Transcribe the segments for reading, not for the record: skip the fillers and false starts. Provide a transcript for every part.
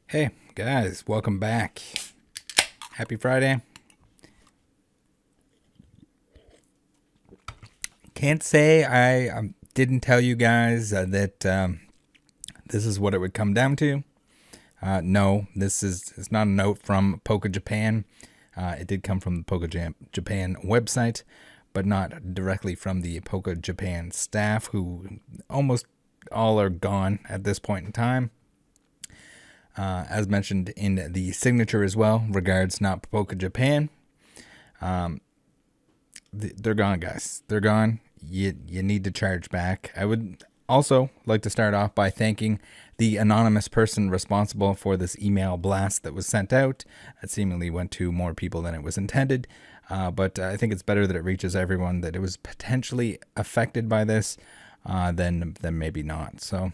Hey guys, welcome back. Happy Friday. Can't say I didn't tell you guys that this is what it would come down to. No, it's not a note from Poké Japan. It did come from the Poké Japan website, but not directly from the Poké Japan staff, who almost all are gone at this point in time. As mentioned in the signature as well, regards not Poké Japan. They're gone, guys. They're gone. You need to charge back. I would also like to start off by thanking the anonymous person responsible for this email blast that was sent out. It seemingly went to more people than it was intended, but I think it's better that it reaches everyone that it was potentially affected by this than maybe not. So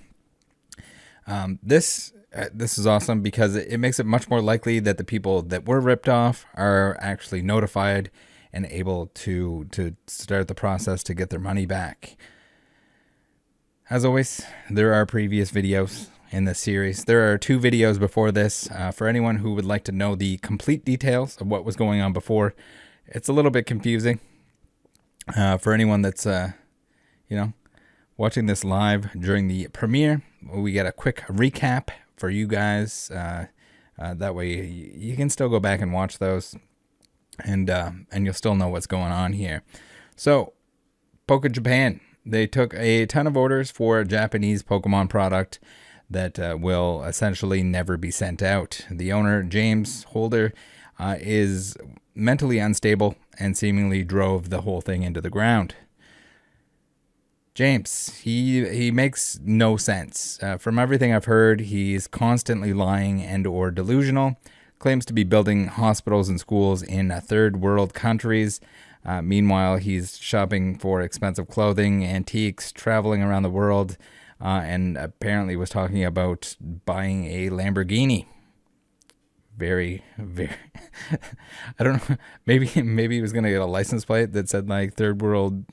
this is awesome because it makes it much more likely that the people that were ripped off are actually notified and able to start the process to get their money back. As always, there are previous videos in this series. There are 2 videos before this. For anyone who would like to know the complete details of what was going on before, it's a little bit confusing. For anyone that's watching this live during the premiere, we get a quick recap for you guys. That way you can still go back and watch those, and you'll still know what's going on here. So, Poké Japan, they took a ton of orders for a Japanese Pokemon product that will essentially never be sent out. The owner, James Holder, is mentally unstable and seemingly drove the whole thing into the ground. James, he makes no sense. From everything I've heard, he's constantly lying and or delusional, claims to be building hospitals and schools in third world countries. Meanwhile, he's shopping for expensive clothing, antiques, traveling around the world, and apparently was talking about buying a Lamborghini. Very, very, I don't know, maybe he was going to get a license plate that said like third world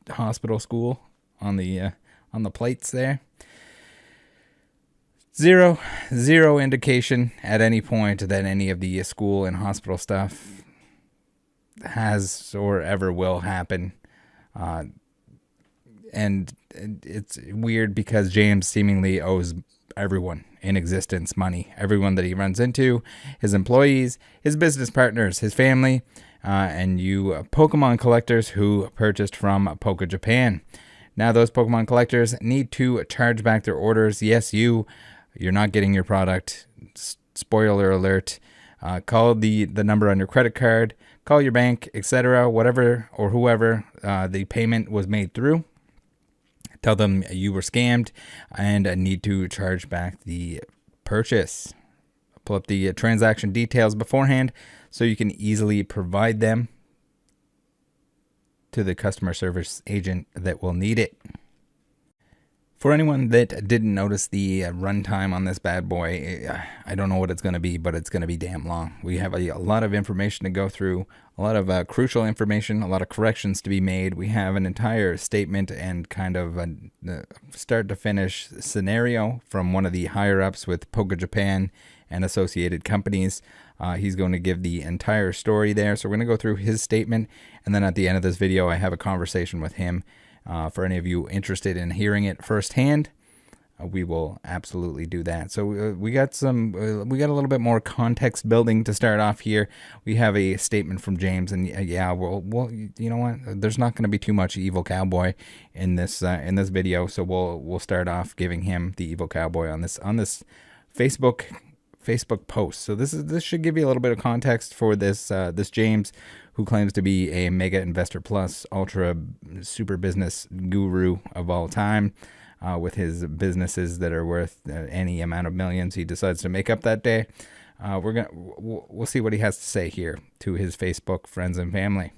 hospital school on the plates there. Zero indication at any point that any of the school and hospital stuff has or ever will happen. And it's weird because James seemingly owes everyone in existence money. Everyone that he runs into, his employees, his business partners, his family, and you Pokemon collectors who purchased from Poké Japan. Now those Pokemon collectors need to charge back their orders. Yes, you're not getting your product. Spoiler alert. Call the number on your credit card. Call your bank, etc. Whatever or whoever the payment was made through. Tell them you were scammed and need to charge back the purchase. Pull up the transaction details beforehand so you can easily provide them to the customer service agent that will need it. For anyone that didn't notice the runtime on this bad boy, I don't know what it's going to be, but it's going to be damn long. We have a lot of information to go through, a lot of crucial information, a lot of corrections to be made. We have an entire statement and kind of a start to finish scenario from one of the higher ups with Poké Japan and associated companies. He's going to give the entire story there. So we're going to go through his statement, and then at the end of this video, I have a conversation with him. For any of you interested in hearing it firsthand, we will absolutely do that. So we got a little bit more context building to start off here. We have a statement from James, and yeah, we'll you know what? There's not going to be too much Evil Cowboy in this video, so we'll start off giving him the Evil Cowboy on this Facebook post. So this should give you a little bit of context for this James, who claims to be a mega investor plus ultra super business guru of all time, with his businesses that are worth any amount of millions he decides to make up that day. We'll see what he has to say here to his Facebook friends and family.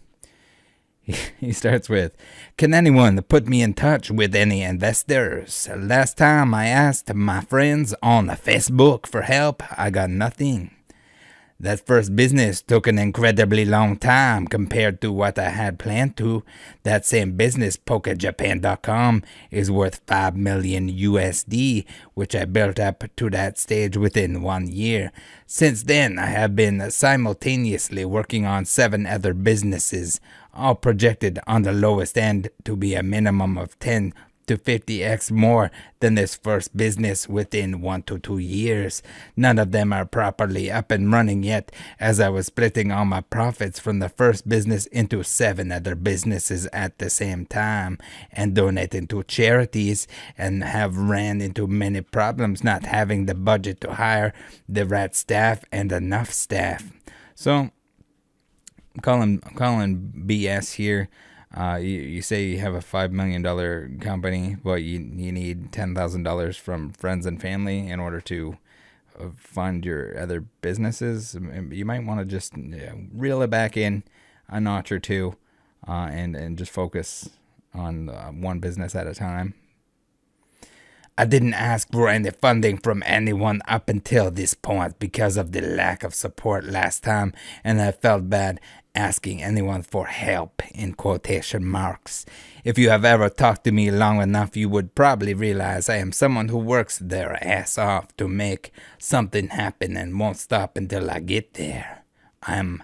He starts with, "Can anyone put me in touch with any investors? Last time I asked my friends on Facebook for help, I got nothing. That first business took an incredibly long time compared to what I had planned to. That same business, PokeJapan.com, is worth 5 million USD, which I built up to that stage within 1 year. Since then, I have been simultaneously working on 7 other businesses, all projected on the lowest end to be a minimum of 10 to 50x more than this first business within 1 to 2 years. None of them are properly up and running yet, as I was splitting all my profits from the first business into 7 other businesses at the same time and donating to charities, and have ran into many problems not having the budget to hire the right staff and enough staff. So I'm calling BS here. You say you have a $5 million company, but you need $10,000 from friends and family in order to fund your other businesses. You might want to just reel it back in a notch or two, and just focus on one business at a time. I didn't ask for any funding from anyone up until this point because of the lack of support last time, and I felt bad asking anyone for help, in quotation marks. If you have ever talked to me long enough, you would probably realize I am someone who works their ass off to make something happen and won't stop until I get there. I'm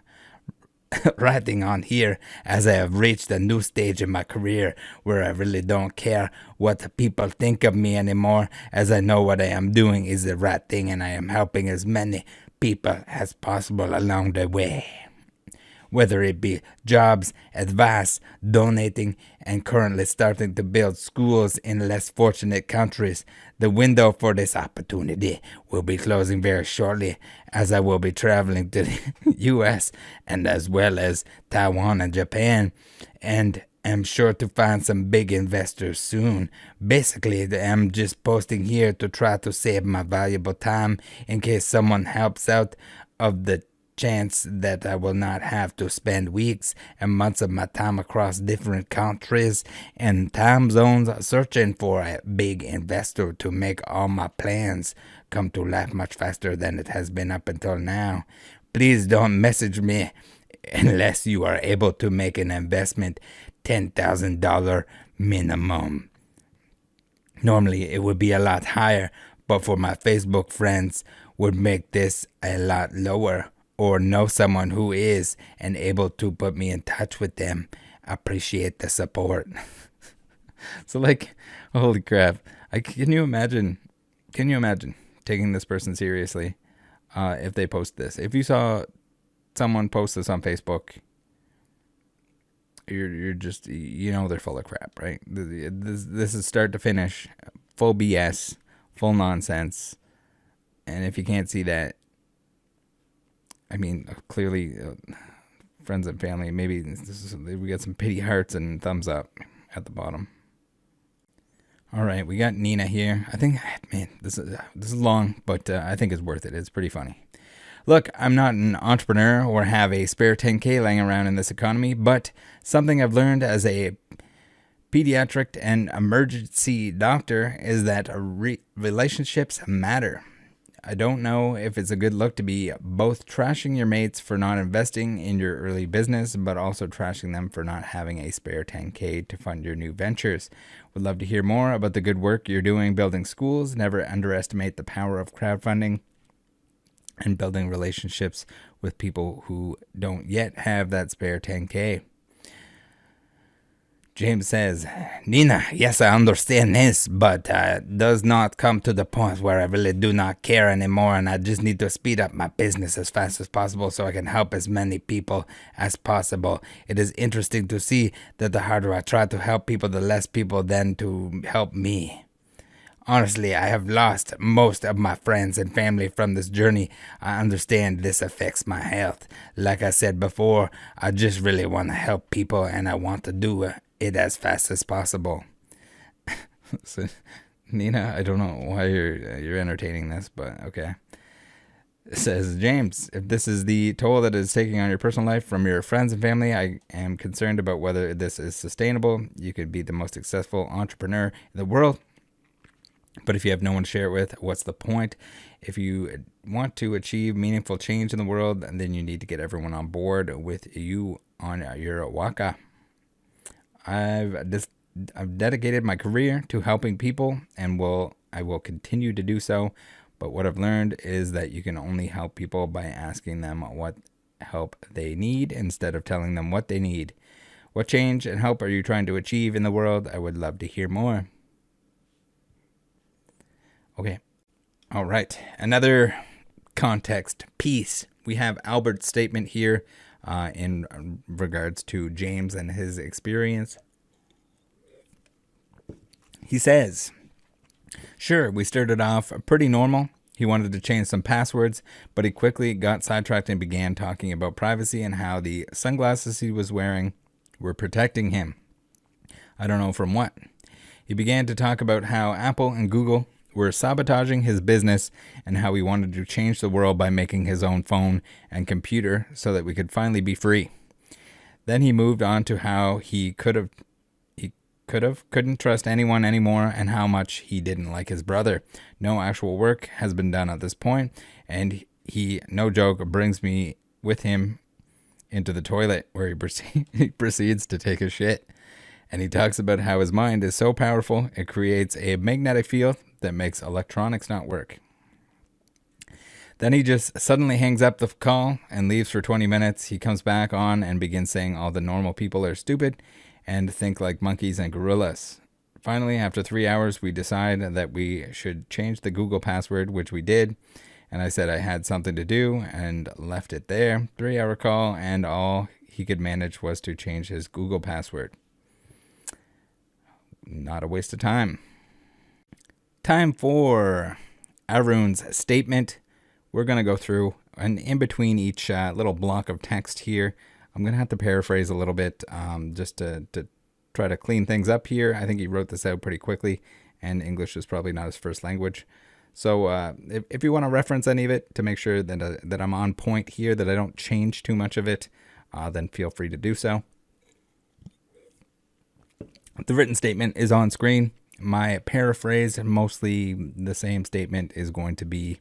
writing on here as I have reached a new stage in my career where I really don't care what people think of me anymore, as I know what I am doing is the right thing and I am helping as many people as possible along the way. Whether it be jobs, advice, donating, and currently starting to build schools in less fortunate countries, the window for this opportunity will be closing very shortly, as I will be traveling to the US and as well as Taiwan and Japan, and am sure to find some big investors soon. Basically, I'm just posting here to try to save my valuable time in case someone helps out of the chance that I will not have to spend weeks and months of my time across different countries and time zones searching for a big investor to make all my plans come to life much faster than it has been up until now. Please don't message me unless you are able to make an investment $10,000 minimum. Normally it would be a lot higher, but for my Facebook friends would make this a lot lower, or know someone who is and able to put me in touch with them. Appreciate the support. So holy crap. Can you imagine taking this person seriously if they post this? If you saw someone post this on Facebook, you're just, they're full of crap, right? This is start to finish full BS, full nonsense. And if you can't see that, clearly, friends and family, maybe we got some pity hearts and thumbs up at the bottom. All right, we got Nina here. I think, this is long, but I think it's worth it. It's pretty funny. Look, I'm not an entrepreneur or have a spare 10K laying around in this economy, but something I've learned as a pediatric and emergency doctor is that relationships matter. I don't know if it's a good look to be both trashing your mates for not investing in your early business, but also trashing them for not having a spare 10K to fund your new ventures. Would love to hear more about the good work you're doing building schools. Never underestimate the power of crowdfunding and building relationships with people who don't yet have that spare 10K. James says, Nina, yes, I understand this, but does not come to the point where I really do not care anymore, and I just need to speed up my business as fast as possible so I can help as many people as possible. It is interesting to see that the harder I try to help people, the less people then to help me. Honestly, I have lost most of my friends and family from this journey. I understand this affects my health. Like I said before, I just really want to help people, and I want to do it as fast as possible. So, Nina, I don't know why you're entertaining this, but okay. It says, James, if this is the toll that is taking on your personal life from your friends and family, I am concerned about whether this is sustainable. You could be the most successful entrepreneur in the world, But if you have no one to share it with, what's the point? If you want to achieve meaningful change in the world, then you need to get everyone on board with you on your waka. I've dedicated my career to helping people, and I will continue to do so. But what I've learned is that you can only help people by asking them what help they need instead of telling them what they need. What change and help are you trying to achieve in the world? I would love to hear more. Okay. All right. Another context piece. We have Albert's statement here in regards to James and his experience. He says, sure, we started off pretty normal. He wanted to change some passwords, but he quickly got sidetracked and began talking about privacy and how the sunglasses he was wearing were protecting him. I don't know from what. He began to talk about how Apple and Google were sabotaging his business and how he wanted to change the world by making his own phone and computer so that we could finally be free. Then he moved on to how he couldn't trust anyone anymore and how much he didn't like his brother. No actual work has been done at this point, and he, no joke, brings me with him into the toilet where he proceeds to take a shit. And he talks about how his mind is so powerful it creates a magnetic field that makes electronics not work. Then he just suddenly hangs up the call and leaves for 20 minutes. He comes back on and begins saying all the normal people are stupid and think like monkeys and gorillas. Finally, after 3 hours, we decide that we should change the Google password, which we did. And I said I had something to do and left it there. 3-hour call, and all he could manage was to change his Google password. Not a waste of time. Time for Arun's statement. We're going to go through, and in between each little block of text here, I'm going to have to paraphrase a little bit just to try to clean things up here. I think he wrote this out pretty quickly, and English is probably not his first language. So if you want to reference any of it to make sure that I'm on point here, that I don't change too much of it, then feel free to do so. The written statement is on screen. My paraphrase, mostly the same statement, is going to be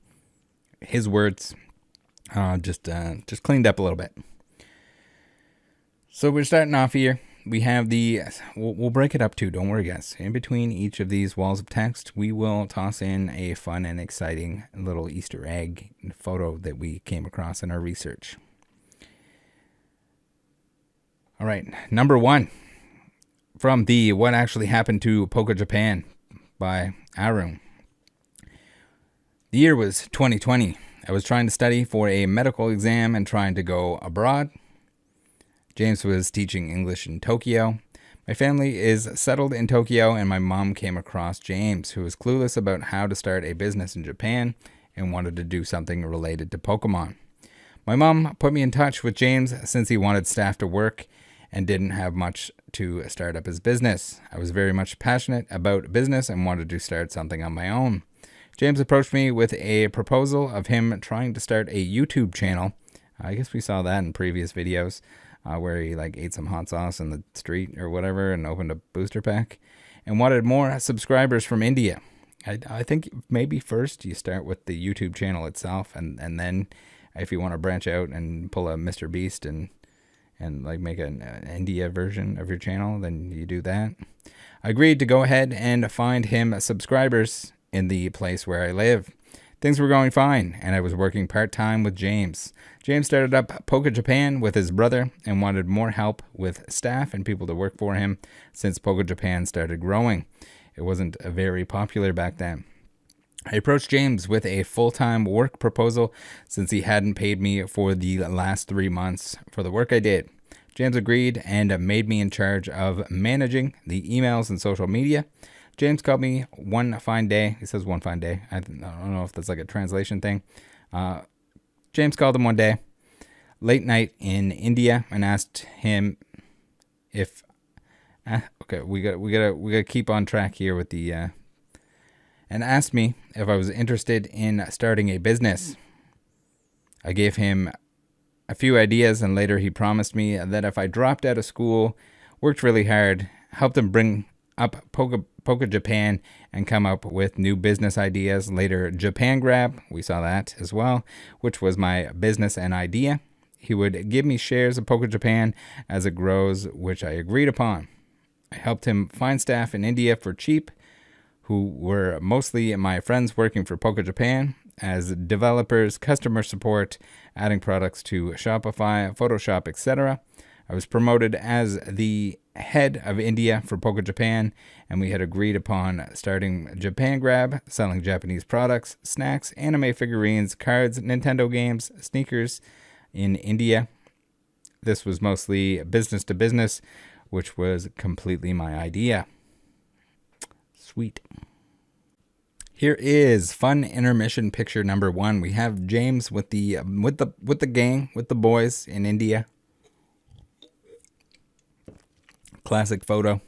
his words, just cleaned up a little bit. So we're starting off here. We have we'll break it up too, don't worry guys. In between each of these walls of text, we will toss in a fun and exciting little Easter egg photo that we came across in our research. All right, number 1. From the What Actually Happened to Poké Japan by Arun. The year was 2020. I was trying to study for a medical exam and trying to go abroad. James was teaching English in Tokyo. My family is settled in Tokyo, and my mom came across James, who was clueless about how to start a business in Japan and wanted to do something related to Pokemon. My mom put me in touch with James since he wanted staff to work and didn't have much to start up his business. I was very much passionate about business and wanted to start something on my own. James approached me with a proposal of him trying to start a YouTube channel. I guess we saw that in previous videos where he ate some hot sauce in the street or whatever and opened a booster pack and wanted more subscribers from India. I think maybe first you start with the YouTube channel itself and then if you want to branch out and pull a Mr. Beast and make an India version of your channel, then you do that. I agreed to go ahead and find him subscribers in the place where I live. Things were going fine, and I was working part-time with James. James started up Poké Japan with his brother and wanted more help with staff and people to work for him since Poké Japan started growing. It wasn't very popular back then. I approached James with a full-time work proposal since he hadn't paid me for the last 3 months for the work I did. James agreed and made me in charge of managing the emails and social media. James called me one fine day. He says one fine day. I don't know if that's like a translation thing. James called him one day, late night in India, and asked him if. Okay, we gotta keep on track here with the. And asked me if I was interested in starting a business. I gave him a few ideas, and later he promised me that if I dropped out of school, worked really hard, helped him bring up Poké Poké Japan and come up with new business ideas. Later, Japan Grab, we saw that as well, which was my business and idea. He would give me shares of Poké Japan as it grows, which I agreed upon. I helped him find staff in India for cheap, who were mostly my friends working for Poké Japan, as developers, customer support, adding products to Shopify, Photoshop, etc. I was promoted as the head of India for Poké Japan, and we had agreed upon starting Japan Grab, selling Japanese products, snacks, anime figurines, cards, Nintendo games, sneakers in India. This was mostly business to business, which was completely my idea. Sweet. Here is fun intermission picture number 1. We have James with the gang, with the boys in India. Classic photo.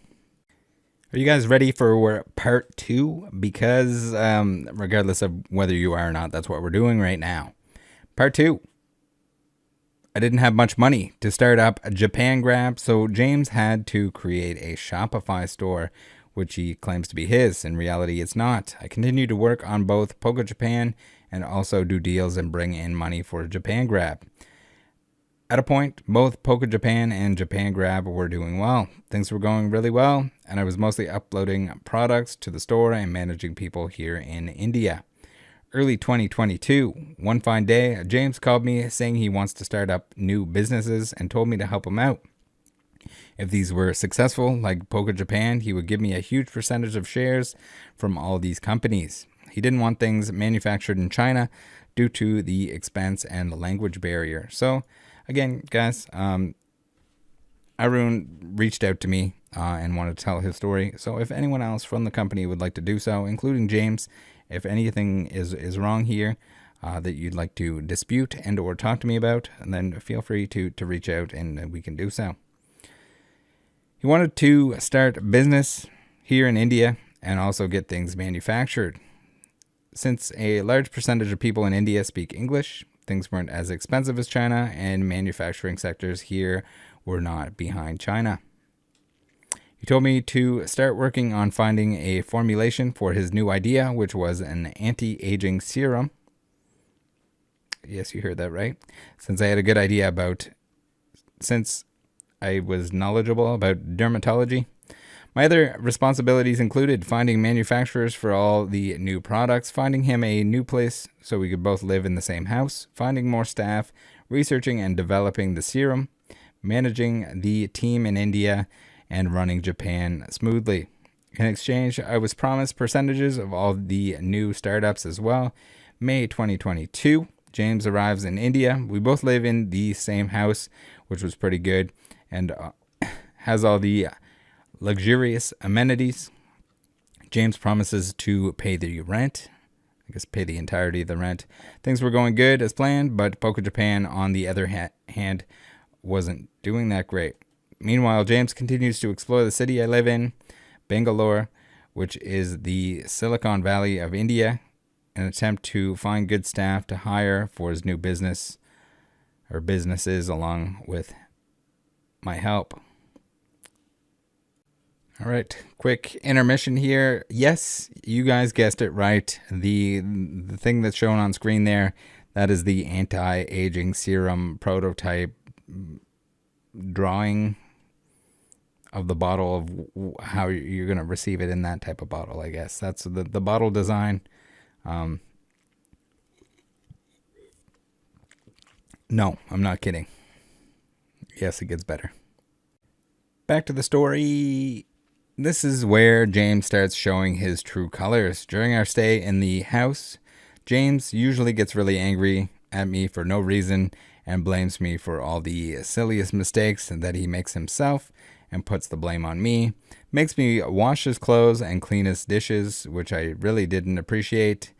Are you guys ready for part 2? Because regardless of whether you are or not, that's what we're doing right now. Part 2. I didn't have much money to start up a Japan Grab, so James had to create a Shopify store, which he claims to be his. In reality, it's not. I continue to work on both Poké Japan and also do deals and bring in money for Japan Grab. At a point, both Poké Japan and Japan Grab were doing well. Things were going really well, and I was mostly uploading products to the store and managing people here in India. Early 2022, one fine day, James called me saying he wants to start up new businesses and told me to help him out. If these were successful, like Poké Japan, he would give me a huge percentage of shares from all these companies. He didn't want things manufactured in China due to the expense and the language barrier. So, again, guys, Arun reached out to me and wanted to tell his story. So if anyone else from the company would like to do so, including James, if anything is wrong here that you'd like to dispute and or talk to me about, then feel free to reach out and we can do so. He wanted to start business here in India and also get things manufactured. Since a large percentage of people in India speak English, things weren't as expensive as China, and manufacturing sectors here were not behind China. He told me to start working on finding a formulation for his new idea, which was an anti-aging serum. Yes, you heard that right. Since I was knowledgeable about dermatology. My other responsibilities included finding manufacturers for all the new products, finding him a new place so we could both live in the same house, finding more staff, researching and developing the serum, managing the team in India, and running Japan smoothly. In exchange, I was promised percentages of all the new startups as well. May 2022, James arrives in India. We both live in the same house, which was pretty good, and has all the luxurious amenities. James promises to pay the rent. I guess pay the entirety of the rent. Things were going good as planned, but Poké Japan, on the other hand, wasn't doing that great. Meanwhile, James continues to explore the city I live in, Bangalore, which is the Silicon Valley of India, in an attempt to find good staff to hire for his new business or businesses along with my help. All right, quick intermission here. Yes, you guys guessed it right. The thing that's shown on screen there, that is the anti-aging serum prototype drawing of the bottle of how you're going to receive it in that type of bottle, I guess. That's the bottle design. No, I'm not kidding. Yes, it gets better. Back to the story. This is where James starts showing his true colors. During our stay in the house, James usually gets really angry at me for no reason and blames me for all the silliest mistakes that he makes himself and puts the blame on me. Makes me wash his clothes and clean his dishes, which I really didn't appreciate.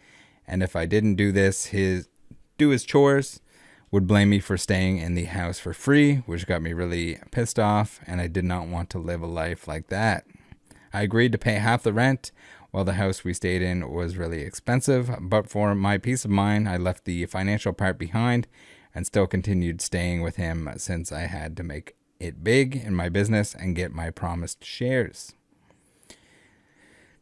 And if I didn't do this, do his chores, would blame me for staying in the house for free, which got me really pissed off, and I did not want to live a life like that. I agreed to pay half the rent, while the house we stayed in was really expensive, but for my peace of mind, I left the financial part behind and still continued staying with him since I had to make it big in my business and get my promised shares.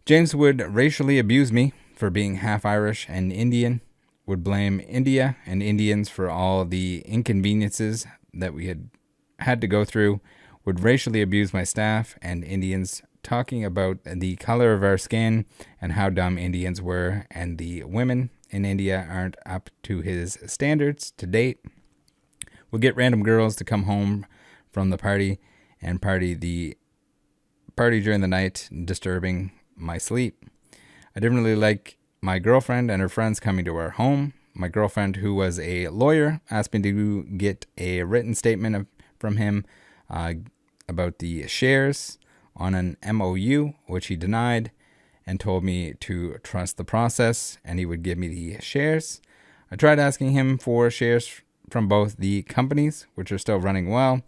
James would racially abuse me for being half Irish and Indian, would blame India and Indians for all the inconveniences that we had to go through, would racially abuse my staff and Indians, talking about the color of our skin and how dumb Indians were, and the women in India aren't up to his standards to date. Would get random girls to come home from the party and party during the night, disturbing my sleep. I didn't really like my girlfriend and her friends coming to our home. My girlfriend, who was a lawyer, asked me to get a written statement from him about the shares on an MOU, which he denied, and told me to trust the process and he would give me the shares. I tried asking him for shares from both the companies, which are still running well.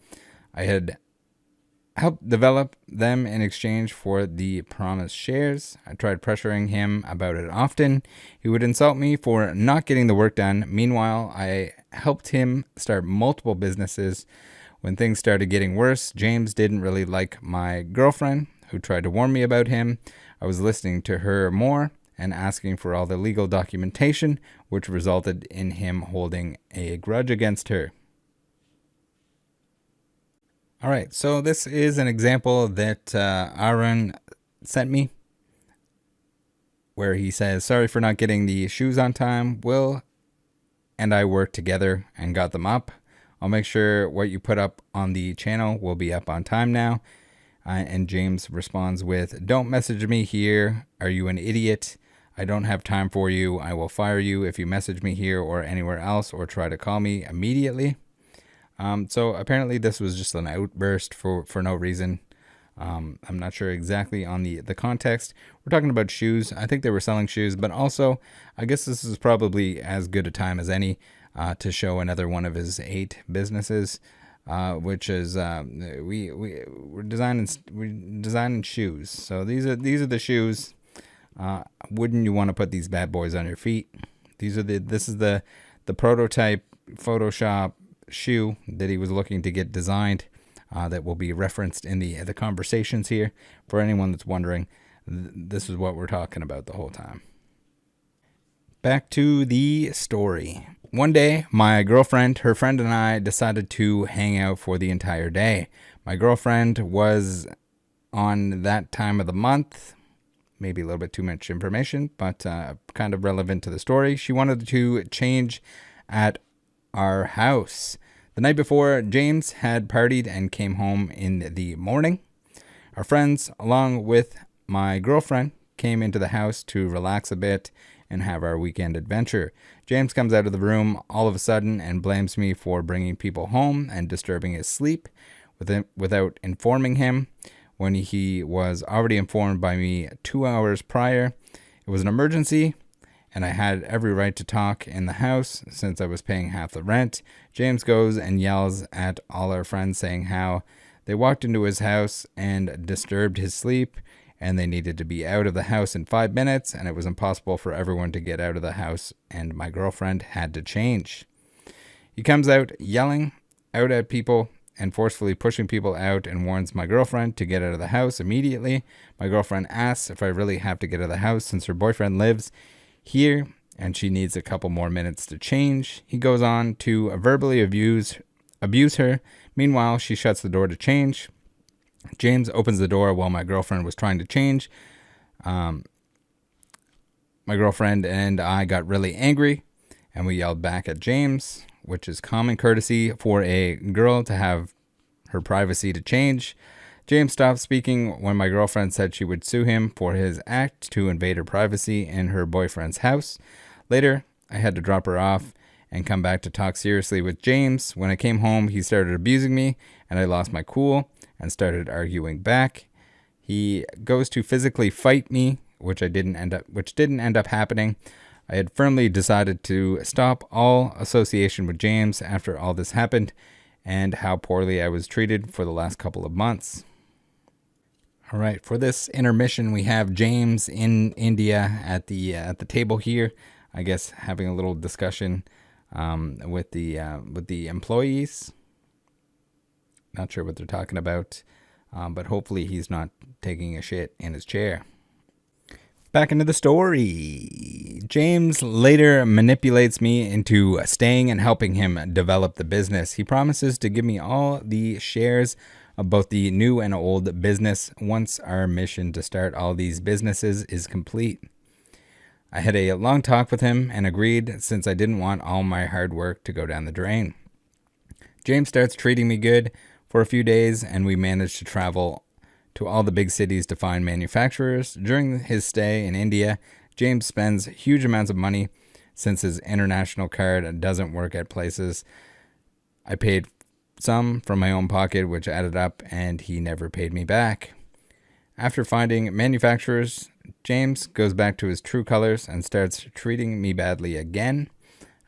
I had helped develop them in exchange for the promised shares. I tried pressuring him about it often. He would insult me for not getting the work done. Meanwhile, I helped him start multiple businesses. When things started getting worse, James didn't really like my girlfriend, who tried to warn me about him. I was listening to her more and asking for all the legal documentation, which resulted in him holding a grudge against her. All right, so this is an example that Arun sent me, where he says, sorry for not getting the shoes on time. Will and I worked together and got them up. I'll make sure what you put up on the channel will be up on time now. And James responds with, don't message me here. Are you an idiot? I don't have time for you. I will fire you if you message me here or anywhere else or try to call me immediately. So apparently this was just an outburst for no reason. I'm not sure exactly on the context. We're talking about shoes. I think they were selling shoes, but also I guess this is probably as good a time as any to show another one of his 8 businesses, which is we're designing shoes. So these are the shoes. Wouldn't you want to put these bad boys on your feet? This is the prototype Photoshop shoe that he was looking to get designed, that will be referenced in the conversations here. For anyone that's wondering, this is what we're talking about the whole time. Back to the story. One day, my girlfriend, her friend, and I decided to hang out for the entire day. My girlfriend was on that time of the month, maybe a little bit too much information, but kind of relevant to the story. She wanted to change at our house. The night before, James had partied and came home in the morning. Our friends, along with my girlfriend, came into the house to relax a bit and have our weekend adventure. James comes out of the room all of a sudden and blames me for bringing people home and disturbing his sleep without informing him, when he was already informed by me 2 hours prior. It was an emergency, and I had every right to talk in the house since I was paying half the rent. James goes and yells at all our friends, saying how they walked into his house and disturbed his sleep, and they needed to be out of the house in 5 minutes, and it was impossible for everyone to get out of the house, and my girlfriend had to change. He comes out yelling out at people and forcefully pushing people out, and warns my girlfriend to get out of the house immediately. My girlfriend asks if I really have to get out of the house since her boyfriend lives here and she needs a couple more minutes to change. He goes on to verbally abuse her. Meanwhile, she shuts the door to change. James opens the door while my girlfriend was trying to change. My girlfriend and I got really angry, and we yelled back at James, which is common courtesy for a girl to have her privacy to change. James stopped speaking when my girlfriend said she would sue him for his act to invade her privacy in her boyfriend's house. Later, I had to drop her off and come back to talk seriously with James. When I came home, he started abusing me, and I lost my cool and started arguing back. He goes to physically fight me, which didn't end up happening. I had firmly decided to stop all association with James after all this happened and how poorly I was treated for the last couple of months. All right, for this intermission, we have James in India at the table here, I guess having a little discussion with the employees. Not sure what they're talking about, but hopefully he's not taking a shit in his chair. Back into the story. James later manipulates me into staying and helping him develop the business. He promises to give me all the shares of both the new and old business once our mission to start all these businesses is complete. I had a long talk with him and agreed, since I didn't want all my hard work to go down the drain. James starts treating me good for a few days, and we managed to travel to all the big cities to find manufacturers. During his stay in India, James spends huge amounts of money since his international card doesn't work at places. I paid some from my own pocket, which added up, and he never paid me back. After finding manufacturers, James goes back to his true colors and starts treating me badly again.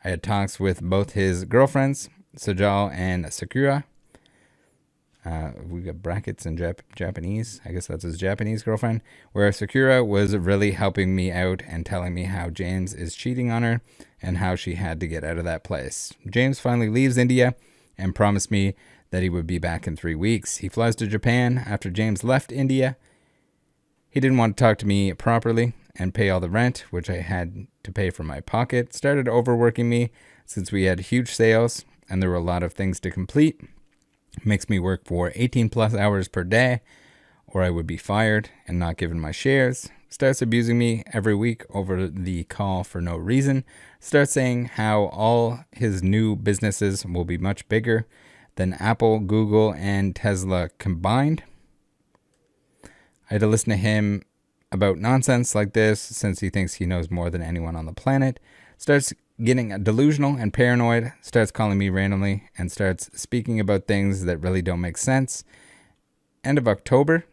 I had talks with both his girlfriends, Sajal and Sakura. We got brackets in Japanese. I guess that's his Japanese girlfriend. Where Sakura was really helping me out and telling me how James is cheating on her and how she had to get out of that place. James finally leaves India and promised me that he would be back in 3 weeks. He flies to Japan after James left India. He didn't want to talk to me properly and pay all the rent, which I had to pay from my pocket. Started overworking me since we had huge sales and there were a lot of things to complete. Makes me work for 18 plus hours per day, or I would be fired and not given my shares. Starts abusing me every week over the call for no reason. Starts saying how all his new businesses will be much bigger than Apple, Google, and Tesla combined. I had to listen to him about nonsense like this since he thinks he knows more than anyone on the planet. Starts getting delusional and paranoid, starts calling me randomly, and starts speaking about things that really don't make sense. End of October,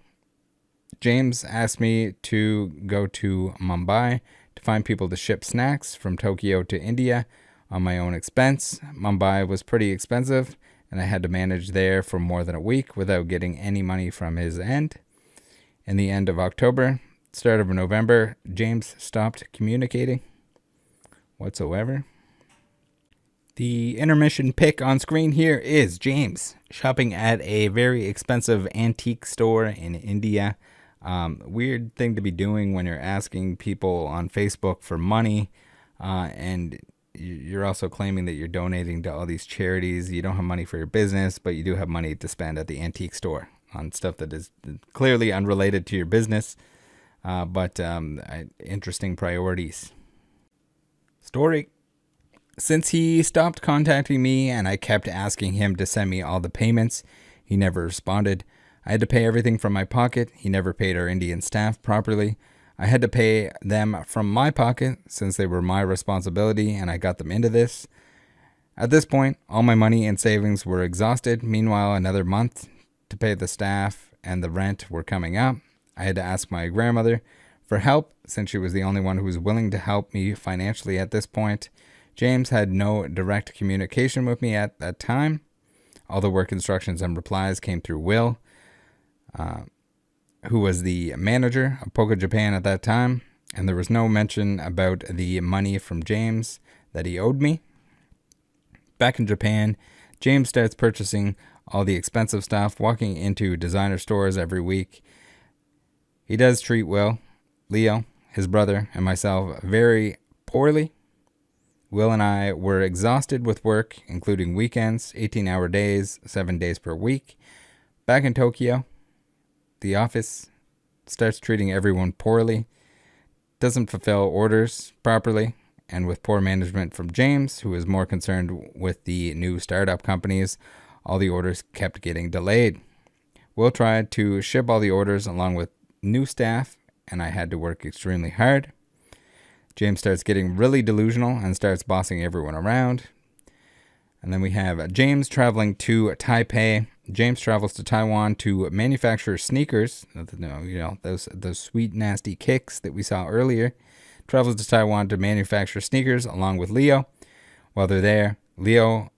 James asked me to go to Mumbai to find people to ship snacks from Tokyo to India on my own expense. Mumbai was pretty expensive, and I had to manage there for more than a week without getting any money from his end. In the end of October, start of November, James stopped communicating whatsoever. The intermission pic on screen here is James shopping at a very expensive antique store in India. Weird thing to be doing when you're asking people on Facebook for money, and you're also claiming that you're donating to all these charities. You don't have money for your business, but you do have money to spend at the antique store on stuff that is clearly unrelated to your business, but interesting priorities. Story. Since he stopped contacting me and I kept asking him to send me all the payments, he never responded. I had to pay everything from my pocket. He never paid our Indian staff properly. I had to pay them from my pocket since they were my responsibility and I got them into this. At this point, all my money and savings were exhausted. Meanwhile, another month to pay the staff and the rent were coming up. I had to ask my grandmother for help since she was the only one who was willing to help me financially at this point. James had no direct communication with me at that time. All the work instructions and replies came through Will, who was the manager of Poké Japan at that time, and there was no mention about the money from James that he owed me. Back in Japan, James starts purchasing all the expensive stuff, walking into designer stores every week. He does treat Will, Leo, his brother, and myself very poorly. Will and I were exhausted with work, including weekends, 18-hour days, 7 days per week. Back in Tokyo, the office starts treating everyone poorly, doesn't fulfill orders properly, and with poor management from James, who is more concerned with the new startup companies, all the orders kept getting delayed. Will tried to ship all the orders along with new staff, and I had to work extremely hard. James starts getting really delusional and starts bossing everyone around. And then we have James traveling to Taipei. James travels to Taiwan to manufacture sneakers. Those sweet, nasty kicks that we saw earlier. Travels to Taiwan to manufacture sneakers along with Leo. While they're there, Leo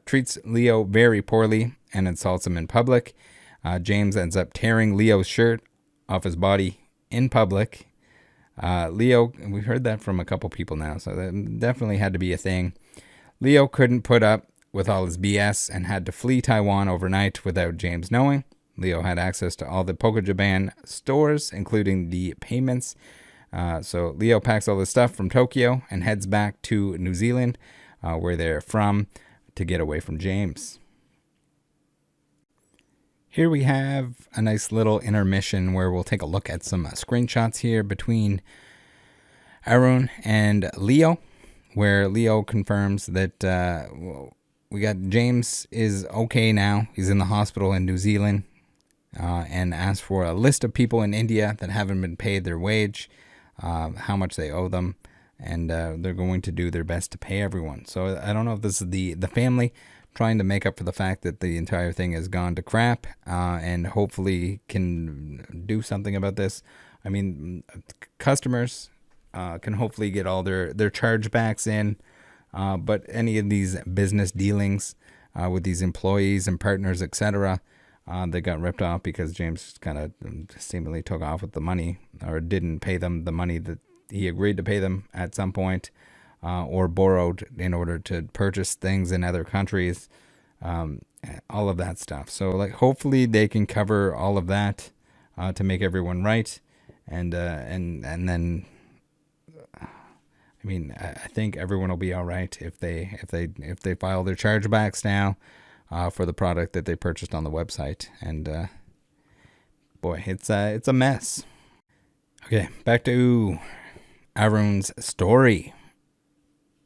treats Leo very poorly and insults him in public. James ends up tearing Leo's shirt off his body in public. Leo, we've heard that from a couple people now, so that definitely had to be a thing. Leo couldn't put up with all his BS and had to flee Taiwan overnight without James knowing. Leo had access to all the Poké Japan stores, including the payments. So Leo packs all this stuff from Tokyo and heads back to New Zealand, where they're from, to get away from James. Here we have a nice little intermission where we'll take a look at some screenshots here between Arun and Leo, where Leo confirms that we got James is okay now. He's in the hospital in New Zealand, and asks for a list of people in India that haven't been paid their wage, how much they owe them, and they're going to do their best to pay everyone. So I don't know if this is the family trying to make up for the fact that the entire thing has gone to crap, and hopefully can do something about this. I mean, customers can hopefully get all their chargebacks in, but any of these business dealings with these employees and partners, etc., they got ripped off because James kind of seemingly took off with the money, or didn't pay them the money that he agreed to pay them at some point, or borrowed in order to purchase things in other countries, all of that stuff. So like, hopefully they can cover all of that to make everyone right, and then I mean, I think everyone will be all right if they file their chargebacks now for the product that they purchased on the website. And boy, it's a mess. Okay, back to Arun's story.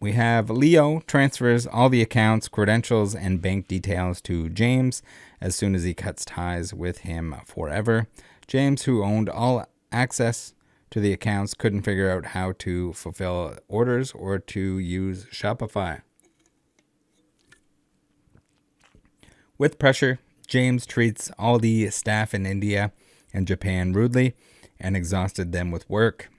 We have Leo transfers all the accounts, credentials, and bank details to James as soon as he cuts ties with him forever. James, who owned all access to the accounts, couldn't figure out how to fulfill orders or to use Shopify. With pressure, James treats all the staff in India and Japan rudely and exhausted them with work.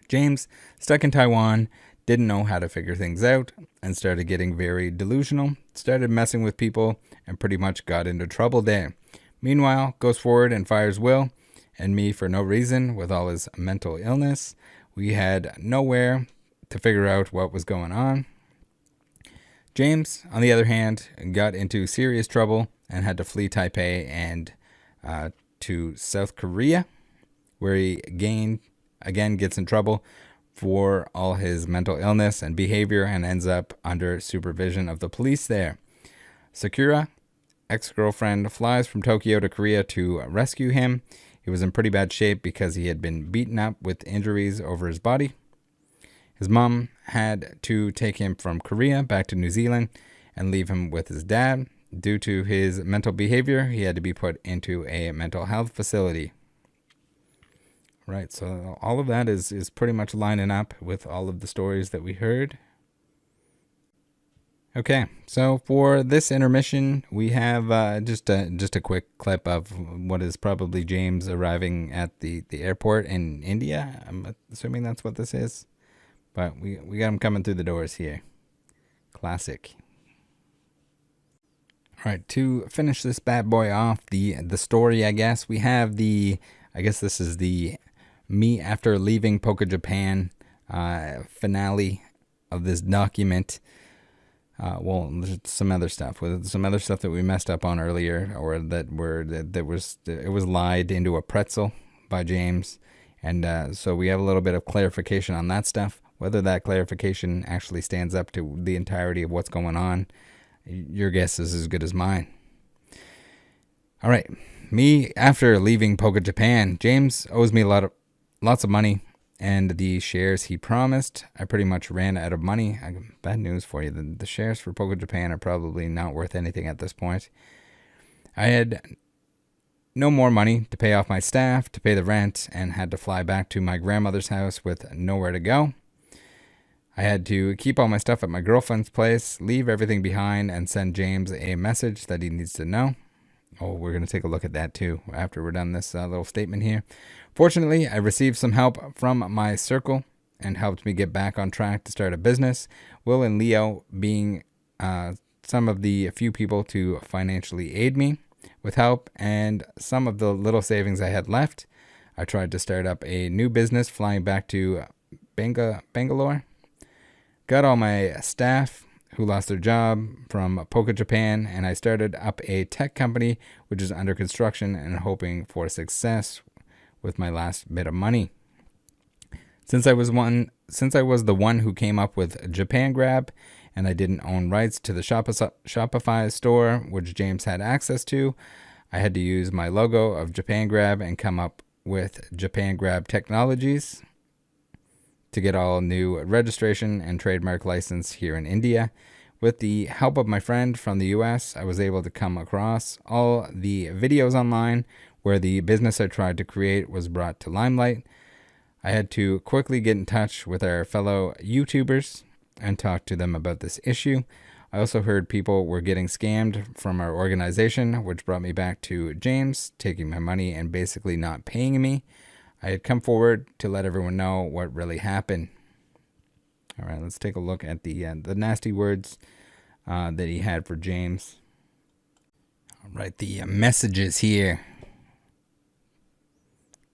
James, stuck in Taiwan, didn't know how to figure things out and started getting very delusional, started messing with people, and pretty much got into trouble there. Meanwhile, goes forward and fires Will and me for no reason with all his mental illness. We had nowhere to figure out what was going on. James, on the other hand, got into serious trouble and had to flee Taipei and to South Korea, where he again gets in trouble for all his mental illness and behavior and ends up under supervision of the police there. Sakura, ex-girlfriend, flies from Tokyo to Korea to rescue him. He was in pretty bad shape because he had been beaten up with injuries over his body. His mom had to take him from Korea back to New Zealand and leave him with his dad. Due to his mental behavior, he had to be put into a mental health facility. Right, so all of that is pretty much lining up with all of the stories that we heard. Okay, so for this intermission, we have just a quick clip of what is probably James arriving at the airport in India. I'm assuming that's what this is. But we got him coming through the doors here. Classic. All right, to finish this bad boy off, the story, I guess, we have I guess this is the me after leaving Poké Japan finale of this document. Well, there's some other stuff that we messed up on earlier, or it was lied into a pretzel by James, and so we have a little bit of clarification on that stuff. Whether that clarification actually stands up to the entirety of what's going on, your guess is as good as mine. All right, me after leaving Poké Japan, James owes me lots of money, and the shares he promised, I pretty much ran out of money. Bad news for you. The shares for Poké Japan are probably not worth anything at this point. I had no more money to pay off my staff, to pay the rent, and had to fly back to my grandmother's house with nowhere to go. I had to keep all my stuff at my girlfriend's place, leave everything behind, and send James a message that he needs to know. Oh, we're going to take a look at that too after we're done this little statement here. Fortunately, I received some help from my circle and helped me get back on track to start a business. Will and Leo being some of the few people to financially aid me with help and some of the little savings I had left. I tried to start up a new business flying back to Bangalore. Got all my staff who lost their job from Poké Japan, and I started up a tech company which is under construction and hoping for success with my last bit of money. Since I was the one who came up with Japan Grab, and I didn't own rights to the Shopify store, which James had access to, I had to use my logo of Japan Grab and come up with Japan Grab Technologies to get all new registration and trademark license here in India. With the help of my friend from the US, I was able to come across all the videos online where the business I tried to create was brought to limelight. I had to quickly get in touch with our fellow YouTubers and talk to them about this issue. I also heard people were getting scammed from our organization, which brought me back to James, taking my money and basically not paying me. I had come forward to let everyone know what really happened. All right, let's take a look at the nasty words that he had for James. All right, the messages here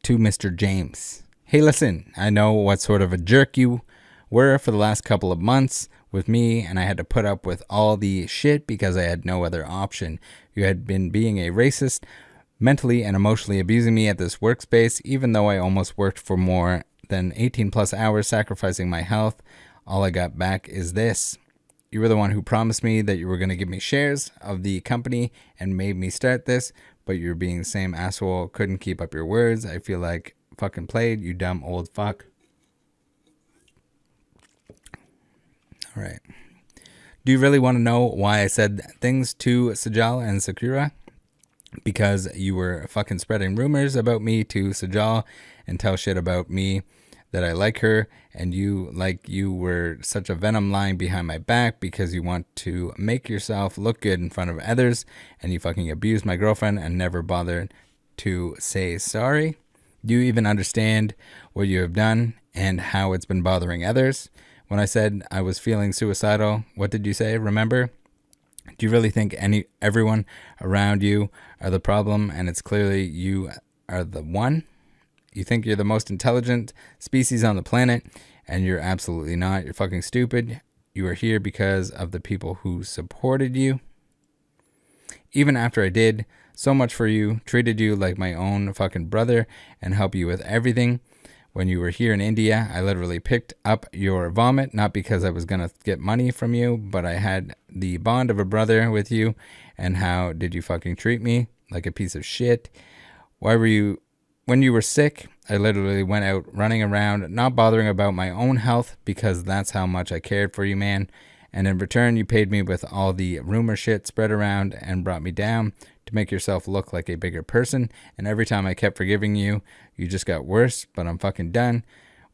to Mr. James. Hey, listen, I know what sort of a jerk you were for the last couple of months with me, and I had to put up with all the shit because I had no other option. You had been being a racist, mentally and emotionally abusing me at this workspace, even though I almost worked for more than 18 plus hours, sacrificing my health. All I got back is this. You were the one who promised me that you were going to give me shares of the company and made me start this, but you're being the same asshole, couldn't keep up your words. I feel like fucking played, you dumb old fuck. All right. Do you really want to know why I said things to Sajal and Sakura? Because you were fucking spreading rumors about me to Sajal and tell shit about me that I like her, and you were such a venom lying behind my back because you want to make yourself look good in front of others, and you fucking abused my girlfriend and never bothered to say sorry. Do you even understand what you have done and how it's been bothering others? When I said I was feeling suicidal, what did you say? Remember? Do you really think everyone around you are the problem and it's clearly you are the one? You think you're the most intelligent species on the planet and you're absolutely not. You're fucking stupid. You are here because of the people who supported you. Even after I did so much for you, treated you like my own fucking brother and helped you with everything. When you were here in India, I literally picked up your vomit, not because I was going to get money from you, but I had the bond of a brother with you. And how did you fucking treat me? Like a piece of shit. When you were sick, I literally went out running around, not bothering about my own health because that's how much I cared for you, man. And in return, you paid me with all the rumor shit spread around and brought me down to make yourself look like a bigger person. And every time I kept forgiving you, you just got worse. But I'm fucking done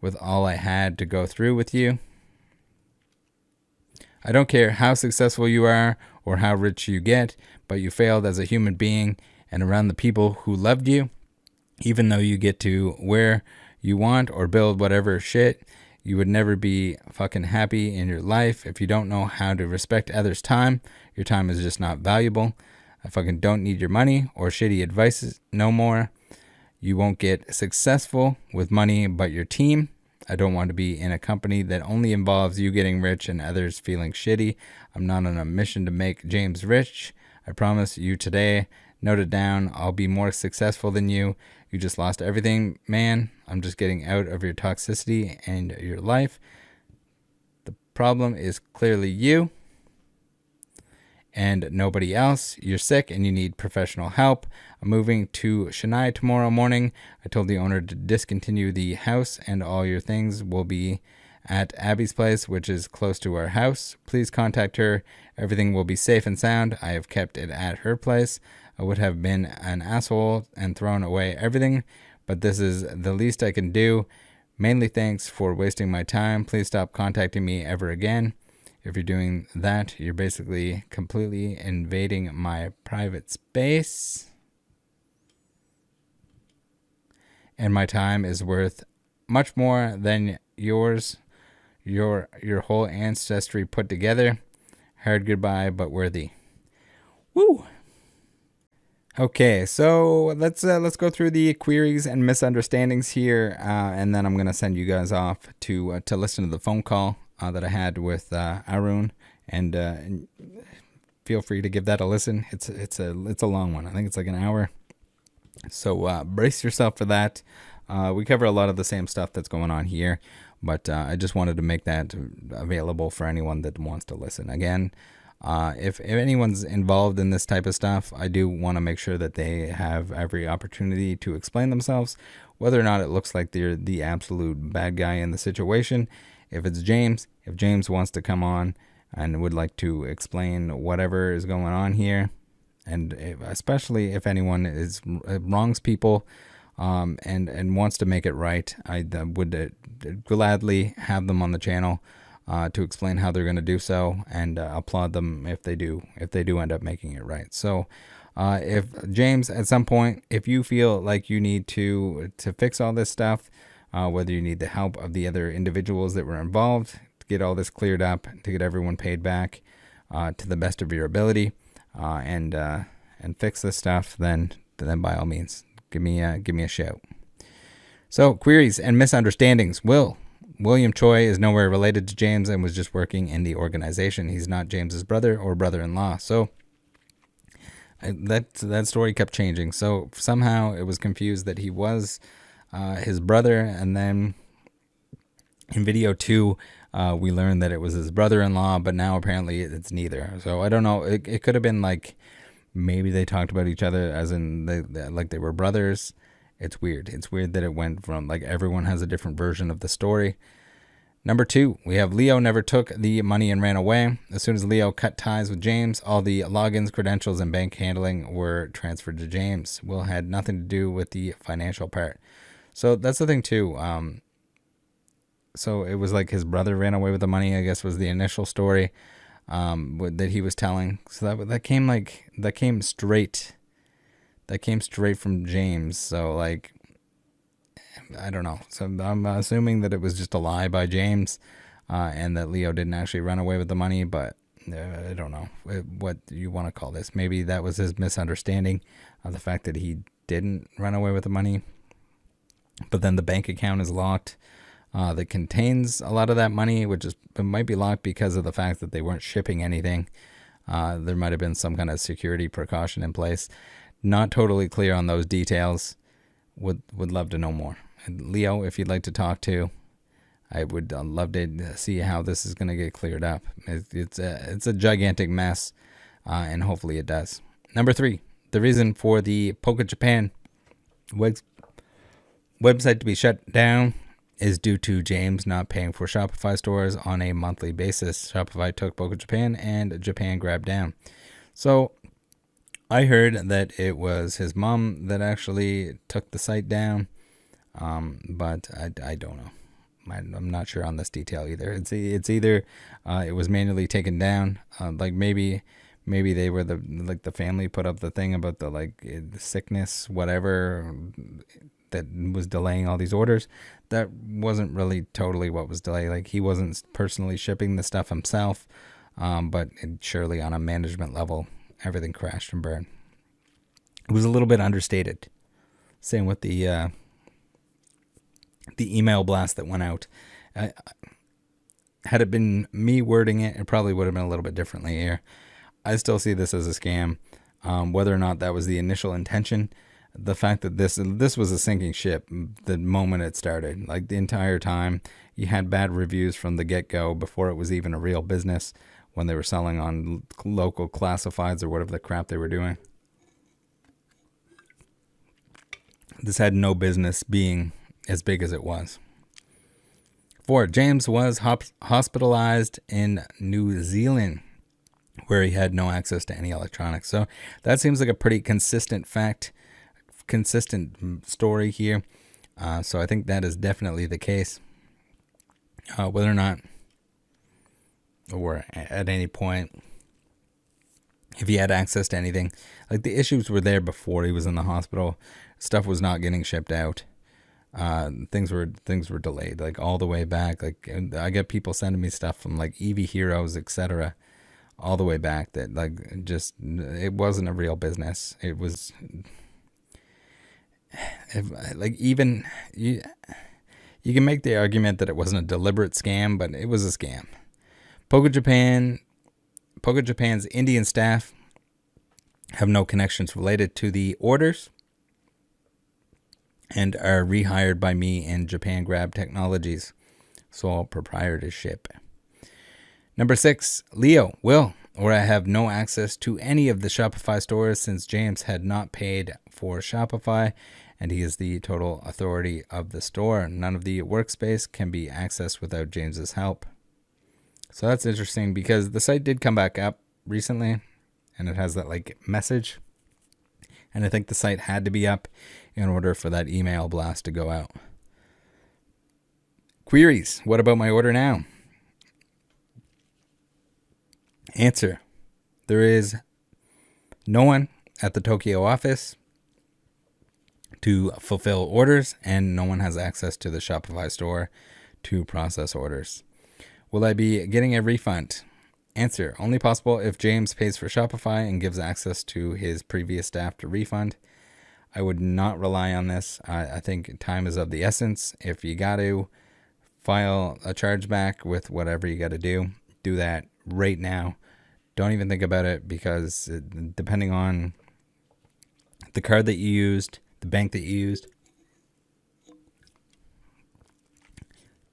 with all I had to go through with you. I don't care how successful you are or how rich you get, but you failed as a human being and around the people who loved you. Even though you get to wear you want or build whatever shit, you would never be fucking happy in your life if you don't know how to respect others' time. Your time is just not valuable. I fucking don't need your money or shitty advice no more. You won't get successful with money but your team. I don't want to be in a company that only involves you getting rich and others feeling shitty. I'm not on a mission to make James rich. I promise you today, note it down, I'll be more successful than you. You just lost everything, man. I'm just getting out of your toxicity and your life. The problem is clearly you and nobody else. You're sick and you need professional help. I'm moving to Chennai tomorrow morning. I told the owner to discontinue the house and all your things will be at Abby's place, which is close to our house. Please contact her. Everything will be safe and sound. I have kept it at her place. I would have been an asshole and thrown away everything, but this is the least I can do. Mainly thanks for wasting my time. Please stop contacting me ever again. If you're doing that, you're basically completely invading my private space. And my time is worth much more than yours, your whole ancestry put together. Hard goodbye, but worthy. Woo! Okay, so let's go through the queries and misunderstandings here, and then I'm gonna send you guys off to listen to the phone call that I had with Arun and feel free to give that a listen. It's a long one. I think it's like an hour. So brace yourself for that. We cover a lot of the same stuff that's going on here, but I just wanted to make that available for anyone that wants to listen. Again, if anyone's involved in this type of stuff, I do want to make sure that they have every opportunity to explain themselves, whether or not it looks like they're the absolute bad guy in the situation. If James wants to come on and would like to explain whatever is going on here, and especially if anyone wrongs people and wants to make it right, I would gladly have them on the channel to explain how they're going to do so, and applaud them if they do end up making it right. So if James, at some point, if you feel like you need to fix all this stuff, whether you need the help of the other individuals that were involved to get all this cleared up, to get everyone paid back to the best of your ability, and fix this stuff, then by all means, give me a shout. So, queries and misunderstandings. William Choi is nowhere related to James and was just working in the organization. He's not James's brother or brother-in-law. So that story kept changing. So somehow it was confused that he was his brother, and then in video 2, we learned that it was his brother-in-law, but now apparently it's neither. So I don't know. It could have been like maybe they talked about each other as in like they were brothers. It's weird. It's weird that it went from like everyone has a different version of the story. Number 2, we have Leo never took the money and ran away. As soon as Leo cut ties with James, all the logins, credentials, and bank handling were transferred to James. Will had nothing to do with the financial part. So that's the thing too. So it was like his brother ran away with the money, I guess, was the initial story that he was telling. So that came straight from James. So like, I don't know. So I'm assuming that it was just a lie by James, and that Leo didn't actually run away with the money, but I don't know what you want to call this. Maybe that was his misunderstanding of the fact that he didn't run away with the money, but then the bank account is locked that contains a lot of that money, it might be locked because of the fact that they weren't shipping anything. There might have been some kind of security precaution in place. Not totally clear on those details. Would love to know more. And Leo, if you'd like to talk to, I would love to see how this is going to get cleared up. It's a gigantic mess, and hopefully it does. Number 3, the reason for the Poké Japan website to be shut down is due to James not paying for Shopify stores on a monthly basis. Shopify took Poké Japan, and Japan grabbed down. So I heard that it was his mom that actually took the site down, but I don't know. I'm not sure on this detail either. It's either it was manually taken down, like maybe they were the family put up the thing about the sickness, whatever, that was delaying all these orders. That wasn't really totally what was delayed. Like, he wasn't personally shipping the stuff himself, but surely on a management level, everything crashed and burned. It was a little bit understated. Same with the email blast that went out. Had it been me wording it, it probably would have been a little bit differently here. I still see this as a scam. Whether or not that was the initial intention, the fact that this was a sinking ship the moment it started. Like, the entire time, you had bad reviews from the get-go before it was even a real business, when they were selling on local classifieds or whatever the crap they were doing. This had no business being as big as it was. 4, James was hospitalized in New Zealand, where he had no access to any electronics. So that seems like a pretty consistent story here. So I think that is definitely the case. Whether or not, or at any point, if he had access to anything, like, the issues were there before he was in the hospital. Stuff was not getting shipped out. Things were delayed, like, all the way back. Like, I get people sending me stuff from like EV Heroes, etc., all the way back, that like, just, it wasn't a real business. It was like, even you can make the argument that it wasn't a deliberate scam, but it was a scam. Poké Japan Poké Japan's Indian staff have no connections related to the orders and are rehired by me in Japan Grab Technologies, sole proprietorship. Number 6, Leo will or I have no access to any of the Shopify stores since James had not paid for Shopify and he is the total authority of the store. None of the workspace can be accessed without James's help. So that's interesting because the site did come back up recently and it has that like message. And I think the site had to be up in order for that email blast to go out. Queries. What about my order now? Answer. There is no one at the Tokyo office to fulfill orders and no one has access to the Shopify store to process orders. Will I be getting a refund? Answer. Only possible if James pays for Shopify and gives access to his previous staff to refund. I would not rely on this. I think time is of the essence. If you got to file a chargeback with whatever you got to do that right now. Don't even think about it because depending on the card that you used, the bank that you used,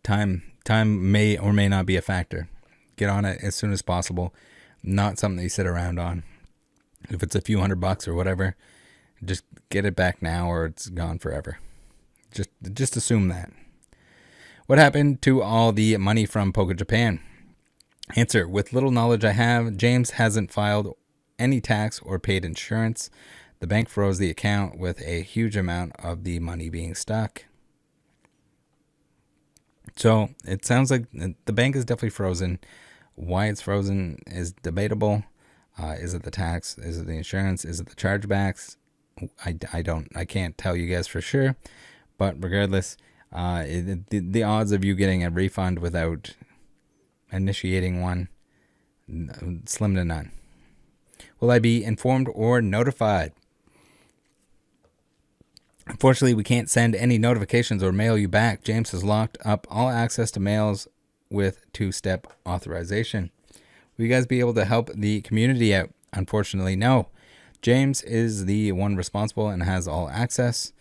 time may or may not be a factor. Get on it as soon as possible. Not something that you sit around on. If it's a few $100 or whatever, just get it back now or it's gone forever. Just assume that. What happened to all the money from Poké Japan? Answer. With little knowledge I have, James hasn't filed any tax or paid insurance. The bank froze the account with a huge amount of the money being stuck. So it sounds like the bank is definitely frozen. Why it's frozen is debatable. Is it the tax? Is it the insurance? Is it the chargebacks? I can't tell you guys for sure. But regardless, the odds of you getting a refund without initiating one, slim to none. Will I be informed or notified? Unfortunately, we can't send any notifications or mail you back. James has locked up all access to mails with 2-step authorization. Will you guys be able to help the community out? Unfortunately, no. James is the one responsible and has all access.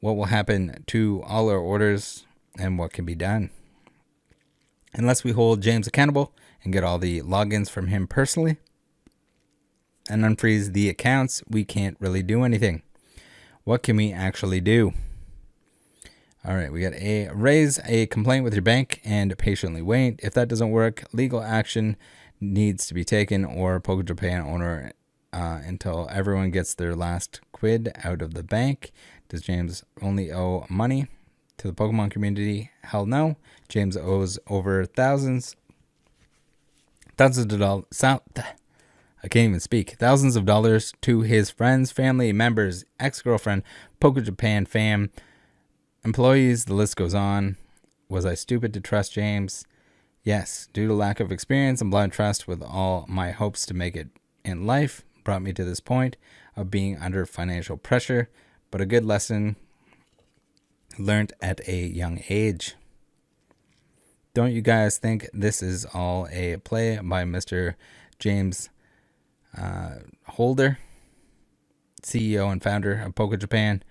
What will happen to all our orders and what can be done? Unless we hold James accountable and get all the logins from him personally and unfreeze the accounts, we can't really do anything. What can we actually do? All right, we got raise a complaint with your bank and patiently wait. If that doesn't work, legal action needs to be taken or Poké Japan owner until everyone gets their last quid out of the bank. Does James only owe money to the Pokemon community? Hell no. James owes over thousands of dollars. I can't even speak. Thousands of dollars to his friends, family members, ex-girlfriend, Poké Japan fam, employees. The list goes on. Was I stupid to trust James? Yes. Due to lack of experience and blind trust with all my hopes to make it in life brought me to this point of being under financial pressure, but a good lesson learned at a young age. Don't you guys think this is all a play by Mr. James Holder, CEO and founder of Poké Japan?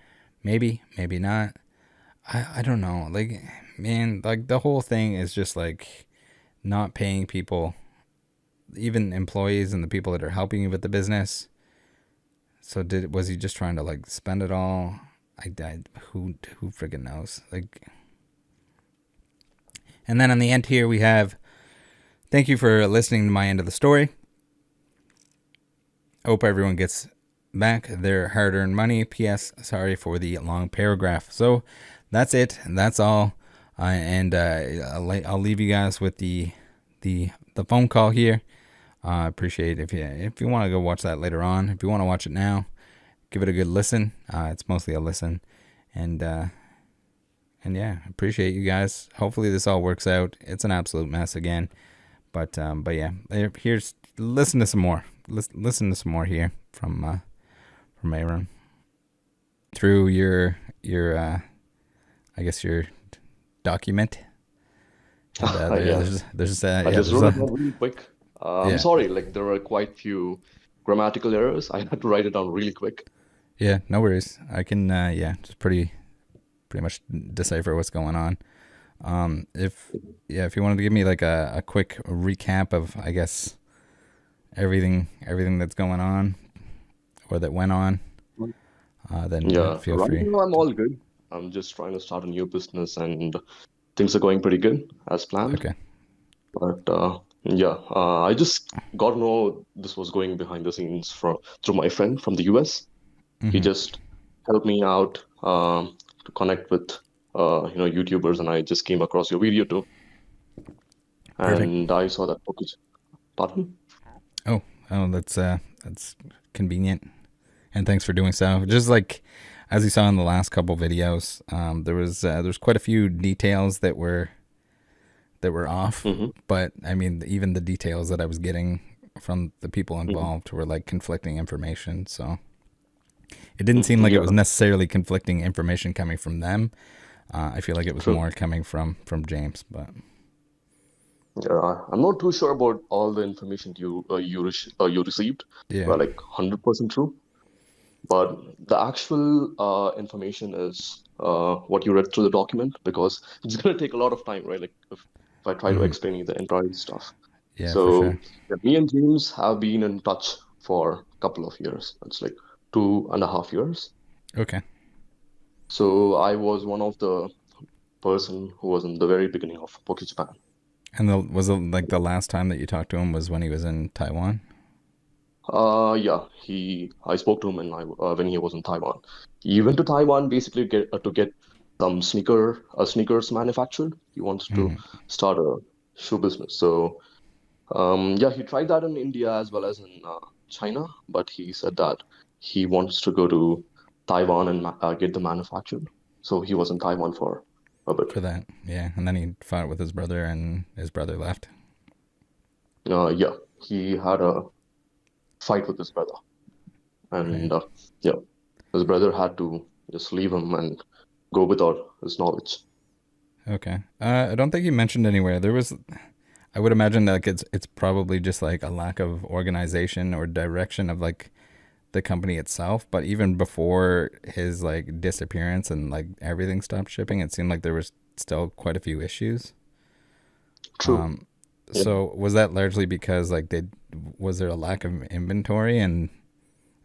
Maybe, maybe not. I don't know. Like, man, like the whole thing is just like not paying people, even employees and the people that are helping you with the business. So was he just trying to like spend it all? Who freaking knows? Like, and then on the end here we have, thank you for listening to my end of the story. Hope everyone gets back their hard-earned money. P.S. Sorry for the long paragraph. So that's it. That's all. I'll leave you guys with the phone call here. I appreciate it if you want to go watch that later on. If you want to watch it now, give it a good listen. It's mostly a listen, and yeah, appreciate you guys. Hopefully this all works out. It's an absolute mess again, but yeah, here's listen to some more. Listen to some more here from Arun through your I guess your document. And, Yeah. I just wrote it down really quick. I'm Yeah. sorry, like there were quite few grammatical errors. I had to write it down really quick. Yeah, no worries. I can yeah, just pretty much decipher what's going on. If yeah, if you wanted to give me like a quick recap of, I guess, everything that's going on or that went on, then yeah, Yeah, feel right free now I'm to. all good. I'm just trying to start a new business and things are going pretty good as planned. Okay. But yeah, I just got to know this was going behind the scenes from through my friend from the US. He Mm-hmm. just helped me out to connect with YouTubers, and I just came across your video too, Perfect. and I saw that focus button. Oh, oh, that's convenient. And thanks for doing so. Just like as you saw in the last couple videos, there's quite a few details that were off, Hmm. but I mean even the details that I was getting from the people Hmm. involved were like conflicting information. So it didn't seem like it was Yeah, necessarily conflicting information coming from them. I feel like it was true. more coming from James, but Yeah, I'm not too sure about all the information you received. yeah, Were like 100% true, but the actual information is what you read through the document because it's gonna take a lot of time, right? Like if I try to hmm, explain you the entire stuff. yeah, for sure. So yeah, me and James have been in touch for a couple of years. It's like 2.5 years. Okay. So I was one of the person who was in the very beginning of Poké Japan. And was it like the last time that you talked to him was when he was in Taiwan? Yeah, I spoke to him when he was in Taiwan. He went to Taiwan basically to get some sneakers manufactured. He wants to Hmm. start a shoe business. So yeah, he tried that in India as well as in China, but he said that he wants to go to Taiwan and get them manufactured. So he was in Taiwan for a bit. For that, yeah. And then he fought with his brother, and his brother left. Yeah, he had a fight with his brother, Right. and yeah, his brother had to just leave him and go without his knowledge. Okay. I don't think you mentioned anywhere. There was. I would imagine that like it's probably just like a lack of organization or direction of like the company itself. But even before his like disappearance and like everything stopped shipping, it seemed like there was still quite a few issues. True. Yeah. So was that largely because like they was there a lack of inventory and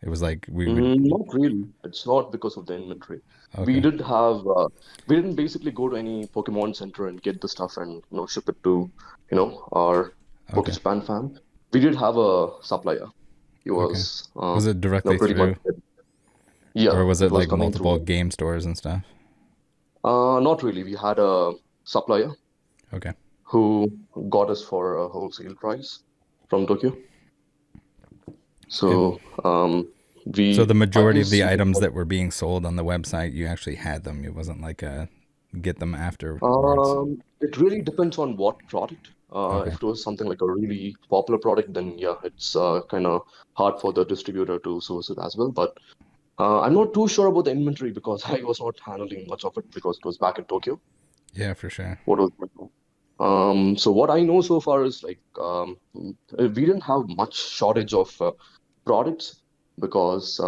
it was like we would. Not really. It's not because of the inventory. We Okay. did have we didn't basically go to any Pokemon Center and get the stuff and ship it to our Poké Okay. Japan fam. We did have a supplier. He Okay. was Was it directly pretty much through, yeah. or was It it was like coming multiple through. game stores and stuff? Not really. We had a supplier Okay. who got us for a wholesale price from Tokyo. And So so the I majority of guess the you could items call that were being sold on the website, you actually had them. It wasn't like a get them afterwards. it really depends on what product. Okay. If it was something like a really popular product, then yeah, it's kind of hard for the distributor to source it as well. But I'm not too sure about the inventory because I was not handling much of it because it was back in Tokyo. Yeah, for sure. What was so what I know so far is like we didn't have much shortage of products because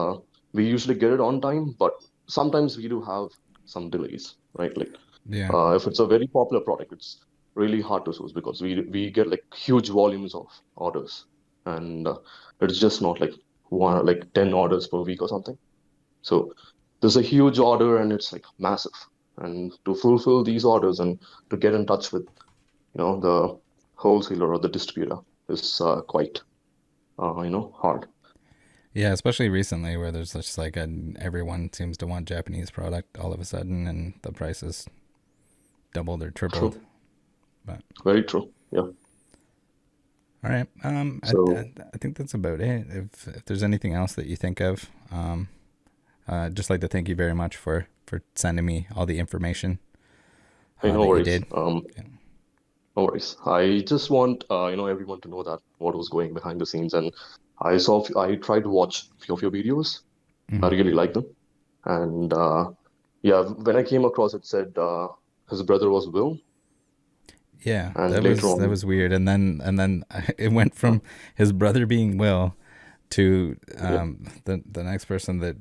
we usually get it on time, but sometimes we do have some delays, right? Like Yeah. if it's a very popular product, it's really hard to source because we get like huge volumes of orders, and it's just not like 10 orders per week or something. So there's a huge order and it's like massive, and to fulfill these orders and to get in touch with the wholesaler or the distributor is quite hard. Yeah, especially recently where there's just like everyone seems to want Japanese product all of a sudden and the prices doubled or tripled. True. But Very true. Yeah. all right, So I think that's about it. If there's anything else that you think of, just like to thank you very much for sending me all the information hey, no that you worries. did. Yeah. No worries. I just want everyone to know that what was going behind the scenes, and I tried to watch a few of your videos. I Hmm. really like them, and yeah, when I came across it said his brother was Will. Yeah, And later that on, was weird. And then it went from his brother being Will to yeah, the next person that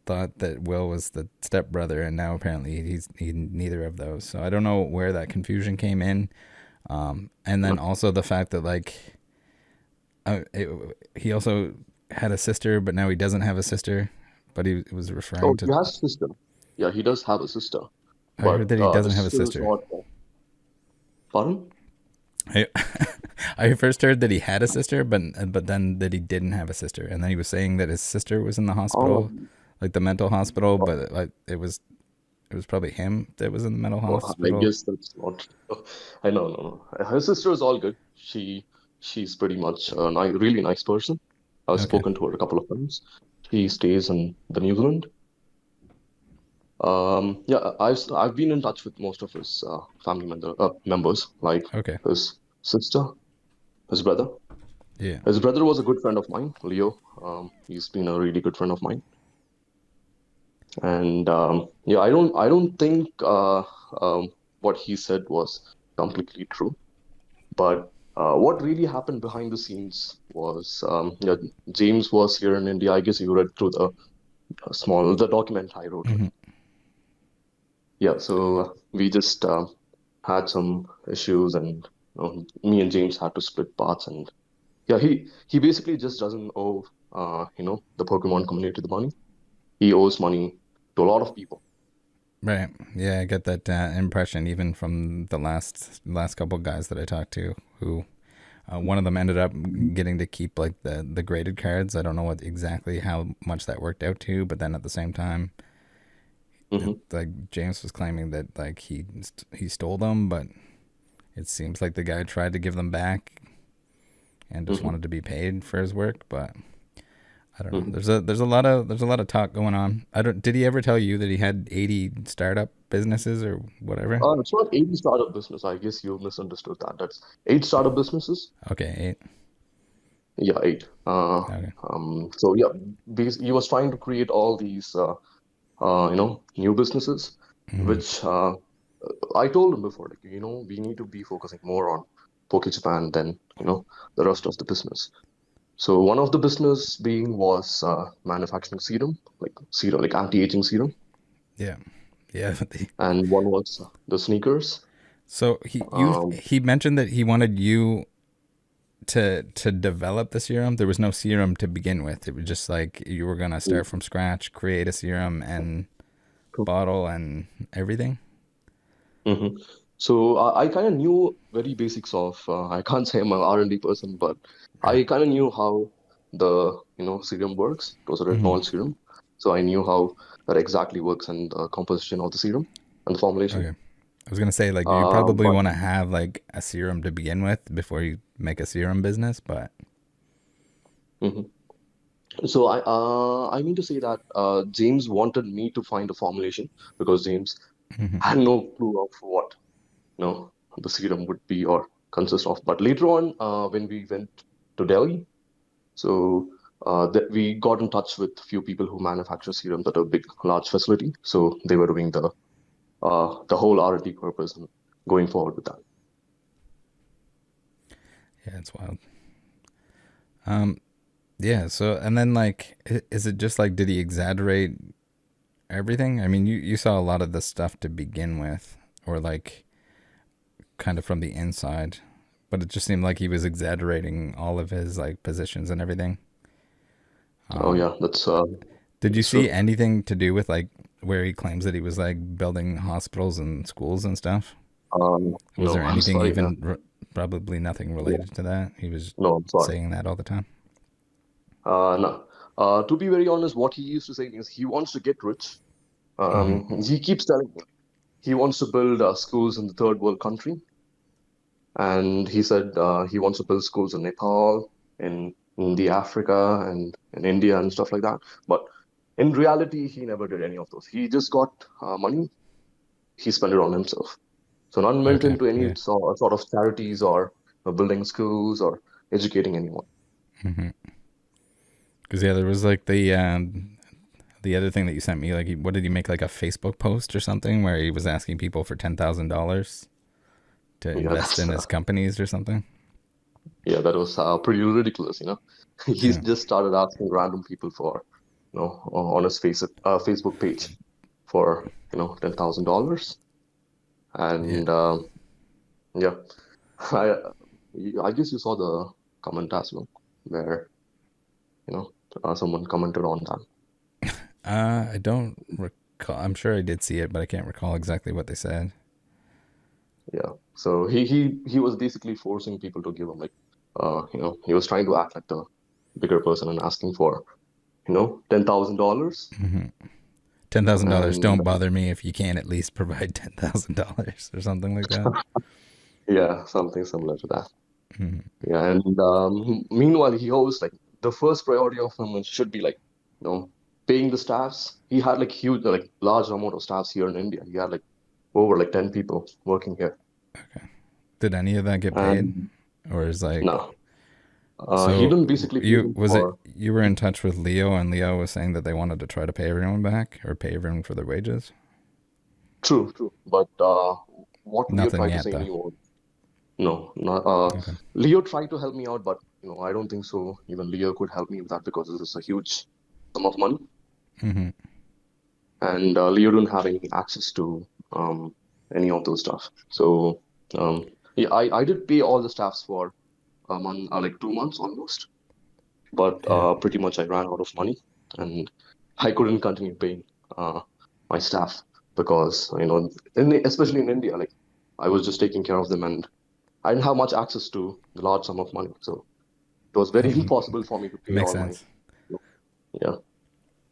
thought that Will was the stepbrother, and now apparently he's neither of those. So I don't know where that confusion came in. And then also the fact that like he also had a sister, but now he doesn't have a sister. But he was referring oh, to. he has a sister. Yeah, he does have a sister, I heard but that he the doesn't have a sister is sister. not. Pardon? I I first heard that he had a sister, but then that he didn't have a sister, and then he was saying that his sister was in the Oh, hospital, like the mental hospital, oh, but like it was probably him that was in the mental oh, I hospital. guess that's not. I know, no, no. Her sister is all good. She's pretty much a really nice person. I've Okay, spoken to her a couple of times. She stays in the New Zealand. Yeah, I've been in touch with most of his members, like okay, his sister, his brother. yeah, His brother was a good friend of mine, Leo. He's been a really good friend of mine. And yeah, I don't think what he said was completely true. But what really happened behind the scenes was, yeah, James was here in India. I guess you read through the document I wrote, right? hmm, Yeah, so we just had some issues, and me and James had to split paths. And yeah, he basically just doesn't owe the Pokemon community the money. He owes money to a lot of people. right, yeah. I get that impression even from the last couple guys that I talked to, who one of them ended up getting to keep like the graded cards. I don't know what exactly how much that worked out to, but then at the same time, Hmm. like James was claiming that like he stole them, but it seems like the guy tried to give them back and just Hmm. wanted to be paid for his work. But I don't know. Hmm. There's a lot of talk going on. I don't. Did he ever tell you that he had 80 startup businesses or whatever? It's not 80 startup business. I guess you misunderstood that. That's eight startup businesses. Okay, 8. Yeah, eight. Okay. So yeah, he was trying to create all these, new businesses, Hmm. which I told him before, like, we need to be focusing more on Poké Japan than, the rest of the business. So one of the business being was manufacturing serum, like anti-aging serum, Yeah. Yeah. and one was the sneakers. So Um, he mentioned that he wanted you to develop the serum. There was no serum to begin with. It was just like you were gonna start from scratch, create a serum and bottle and everything. hmm. So I kind of knew very basics of. I can't say I'm an R&D person, but Right. I kind of knew how the serum works. It was a Hmm. retinol serum, so I knew how that exactly works and the composition of the serum and the formulation. Okay. I was gonna say like you probably But want to have like a serum to begin with before you make a serum business, but mhm. So I mean to say that James wanted me to find a formulation because James hmm, had no clue of what the serum would be or consist of. But later on, when we went to Delhi, so that we got in touch with few people who manufacture serums at a big, large facility. So they were doing the whole R&D purpose and going forward with that. yeah, it's wild. Um, yeah. So and then like, is it just like did he exaggerate everything? I mean, you saw a lot of the stuff to begin with, or like kind of from the inside, but it just seemed like he was exaggerating all of his like positions and everything. Oh Um, yeah, did you that's see true. anything to do with like where he claims that he was like building hospitals and schools and stuff? Was No, there I'm anything sorry. even probably nothing Yeah, related to that? He was no, I'm sorry. saying that all the time. No. To be very honest, what he used to say is he wants to get rich. Hmm. He keeps telling me he wants to build schools in the third world country, and he said he wants to build schools in Nepal, in the Africa, and in India and stuff like that. But in reality, he never did any of those. He just got money, he spent it on himself. So none went Okay. into any Yeah. sort of charities or building schools or educating anyone. Hmm. Because yeah, there was like the other thing that you sent me. Like, what did he make like a Facebook post or something where he was asking people for $10,000 to Yeah, invest in his companies or something. that was pretty ridiculous, you know. He's Yeah. just started asking random people for, on his Facebook page for, $10,000. Yeah. And yeah, I I guess you saw the comment as well, where, you know, someone commented on that. I don't recall. I'm sure I did see it, but I can't recall exactly what they said. Yeah. So he was basically forcing people to give him like, he was trying to act like the bigger person and asking for, $10,000. $10,000. And Don't bother me if you can't at least provide $10,000 or something like that. yeah, something similar to that. Mm-hmm. Yeah. And meanwhile, he always like the first priority of him should be like, paying the staffs. He had like huge, like large amount of staffs here in India. He had like over like 10 people working here. Did any of that get paid, And or is like no, he so? didn't basically pay You them was it for. you were in touch with Leo, and Leo was saying that they wanted to try to pay everyone back or pay everyone for their wages. True, true. But what Leo Nothing tried to yet, say though. me was, no, not, Okay. Leo tried to help me out, but I don't think so. Even Leo could help me with that because this is a huge sum of money, Mm-hmm. and Leo didn't have any access to any of those stuff. So yeah, I did pay all the staffs for a month, like 2 months almost, but Yeah. pretty much I ran out of money, and I couldn't continue paying my staff because especially in India, like I was just taking care of them, and I didn't have much access to the large sum of money, so it was very It impossible for me to pay makes all my. sense. Yeah,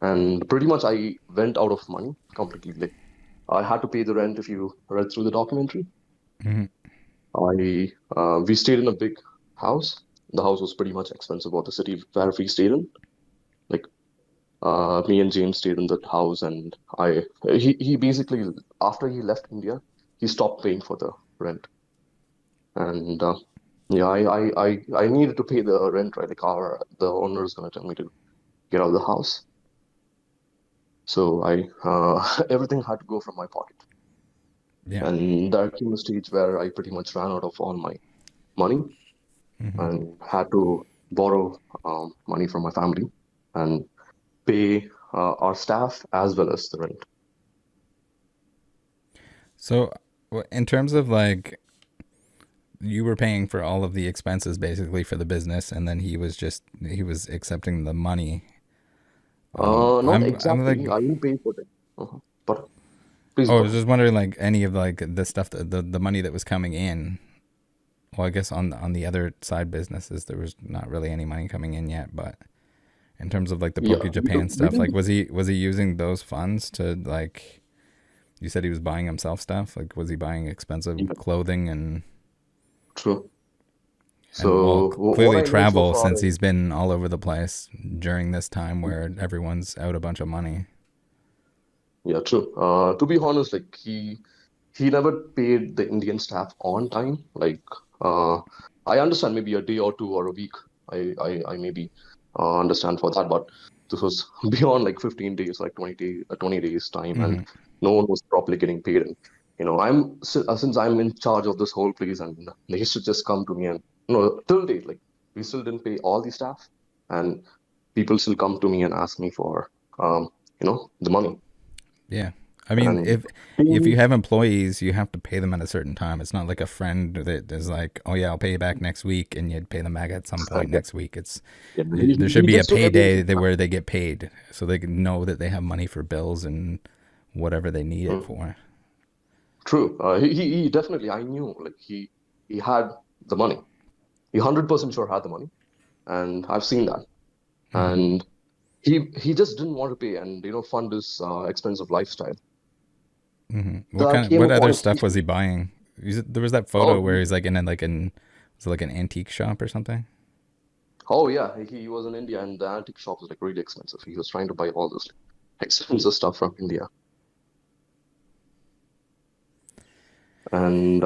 and pretty much I went out of money completely. Like I had to pay the rent. If you read through the documentary, Mm-hmm. I we stayed in a big house. The house was pretty much expensive, or the city where we stayed in. Like me and James stayed in that house, and he basically, after he left India, he stopped paying for the rent, and yeah, I needed to pay the rent, right? Like the owner is gonna tell me to get out of the house, so I everything had to go from my pocket, Yeah. and there came a stage where I pretty much ran out of all my money Mm-hmm. and had to borrow money from my family and pay our staff as well as the rent. So, in terms of like, you were paying for all of the expenses basically for the business, and then he was accepting the money. Not I'm exactly. like, I didn't pay for them. But please oh, I go was ahead. just wondering like any of like the stuff the money that was coming in. Well, I guess on the other side businesses there was not really any money coming in yet, but in terms of like the Yeah, Poke Japan we stuff, like didn't. was he using those funds to like, you said he was buying himself stuff, like was he buying expensive Yeah, clothing true. and well, So what clearly I know so travel, far since is, he's been all over the place during this time where everyone's out a bunch of money. yeah, true. To be honest, like he never paid the Indian staff on time. Like uh, I understand maybe a day or two or a week. I maybe understand for that, but this was beyond like 15 days, like 20 days time, and Mm-hmm. no one was properly getting paid. And since I'm in charge of this whole place, and they should just come to me and till date, like we still didn't pay all the staff, and people still come to me and ask me for the money. Yeah. I mean, And if you have employees, you have to pay them at a certain time. It's not like a friend that is like, "Oh yeah, I'll pay you back next week," and you'd pay them back at some point yeah, next week. It's yeah, there should he be a just took payday everything. that where they get paid, so they can know that they have money for bills and whatever they need it Mm, for. true. He definitely. I knew like he had the money. He 100% sure had the money, and I've seen that. Mm-hmm. And he just didn't want to pay and fund his expensive lifestyle. Mm-hmm. There came What a other point. stuff was he buying? There was that Oh, photo where he's like in a, like an was it like an antique shop or something? oh yeah. He was in India, and the antique shop was like really expensive. He was trying to buy all this like, expensive stuff from India, and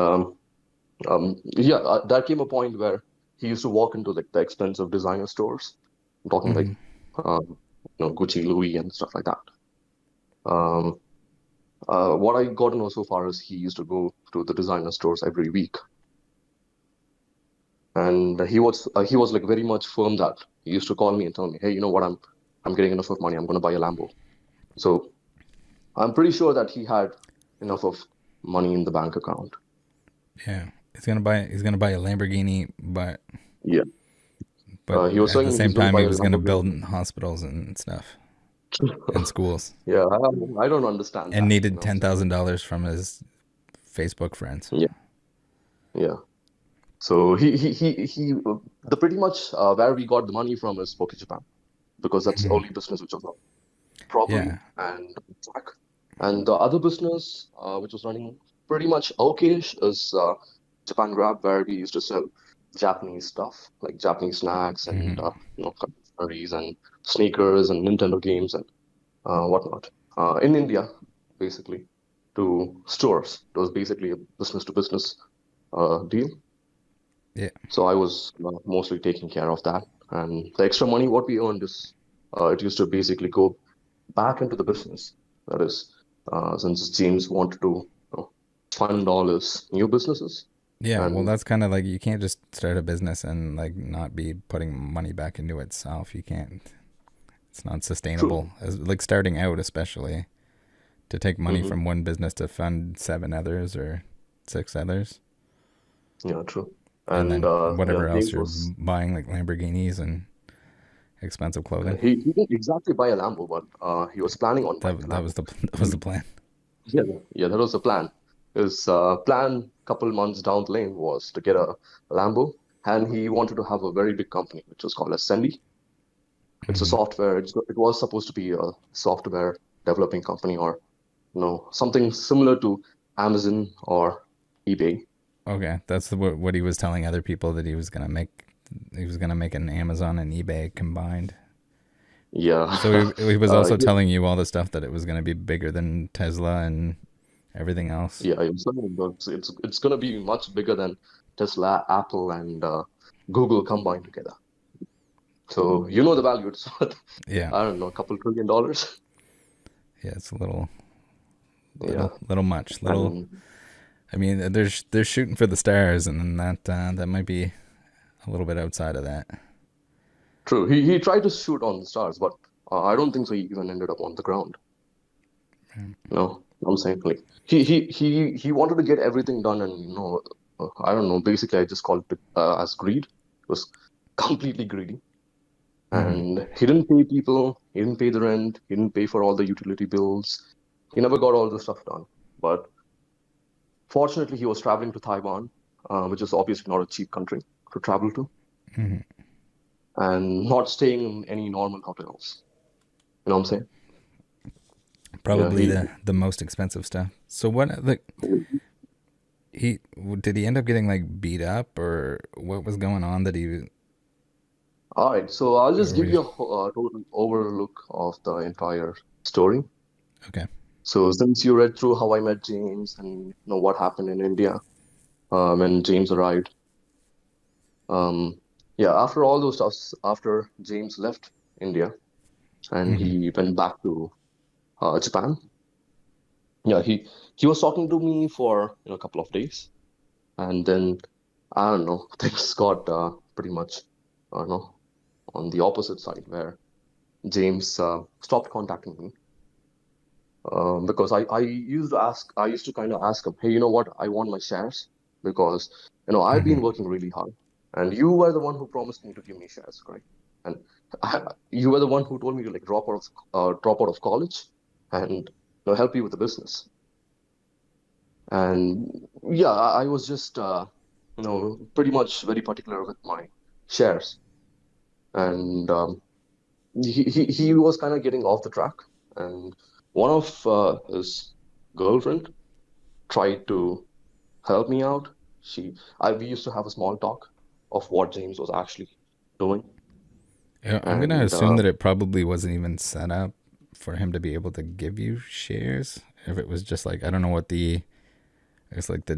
yeah, there came a point where he used to walk into like the expensive designer stores. I'm talking like Mm-hmm. Gucci, Louis, and stuff like that. Um, what I got to know so far is he used to go to the designer stores every week, and he was like very much firm that he used to call me and tell me, hey, you know what, I'm getting enough of money, I'm going to buy a Lambo. So I'm pretty sure that he had enough of money in the bank account. Yeah, he's gonna buy a Lamborghini, but Yeah. He was at the saying same he's going to time buy he a was gonna Lamborghini. build hospitals and stuff and schools, Yeah, I don't understand and that, needed $10,000 from his Facebook friends. Yeah, yeah. So the pretty much where we got the money from is Poké Japan, because that's the only business which was running properly Yeah, and on track. And the other business which was running pretty much okay-ish is Japan Grab, where we used to sell Japanese stuff like Japanese snacks and curries and sneakers and Nintendo games and whatnot in India, basically, to stores. It was basically a business to business deal. yeah, So I was mostly taking care of that. And the extra money what we earned is it used to basically go back into the business. That is, since James wanted to fund all his new businesses. yeah. Well, And that's kind of like, you can't just start a business and like not be putting money back into itself. You can't. It's not true. sustainable. As like starting out, especially to take money Hmm. from one business to fund 7 others or 6 others, Yeah, true. and And then yeah, whatever else James you're was buying, like Lamborghinis and expensive clothing. he didn't exactly buy a Lambo, but he was planning on buying a That Lambo. was the that was the plan. Yeah, yeah, that was the plan. His plan, couple months down the lane, was to get a Lambo, and he wanted to have a very big company, which was called as Sendy. It's a Hmm. software. It was supposed to be a software developing company, or something similar to Amazon or eBay. Okay, that's what he was telling other people, that he was gonna make. He was gonna make an Amazon and eBay combined. So Yeah, he was also yeah, telling you all the stuff that it was gonna be bigger than Tesla and everything else. yeah. It's gonna be much bigger than Tesla, Apple, and Google combined together. So you know the value. It's worth, Yeah, I don't know, a couple $1 trillion. yeah. It's a little, Yeah, little much. Little. and I mean, they're shooting for the stars, and then that might be a little bit outside of that. true. He tried to shoot on the stars, but I don't think so. He even ended up on the ground. No, I'm saying like he wanted to get everything done, and I don't know. Basically, I just called it as greed. It was completely greedy, Hmm. and he didn't pay people. He didn't pay the rent. He didn't pay for all the utility bills. He never got all the stuff done. But fortunately, he was traveling to Taiwan, which is obviously not a cheap country to travel to, Hmm. and not staying in any normal hotels. You know what I'm saying? Yeah, Probably the most expensive stuff. So what? Like, he did he end up getting like beat up, or what was going on that he? All right, so I'll just Or give we, you a total overlook of the entire story. okay. So since you read through how I met James and what happened in India when James arrived, um, yeah, after all those stuffs, after James left India and Hmm. he went back to Japan, yeah, he was talking to me for a couple of days, and then I don't know, things got pretty much, I don't know, on the opposite side where James stopped contacting me because I used to kind of ask him, hey, you know what, I want my shares because I've Hmm. been working really hard, and you were the one who promised me to give me shares, right? And you were the one who told me to like drop out of college and help you with the business. And yeah, I was just pretty much very particular with my shares, and he was kind of getting off the track, and one of his girlfriend tried to help me out. We used to have a small talk of what James was actually doing, Yeah, I'm gonna and assume that it probably wasn't even set up for him to be able to give you shares. If it was just like, I don't know what the, it's like the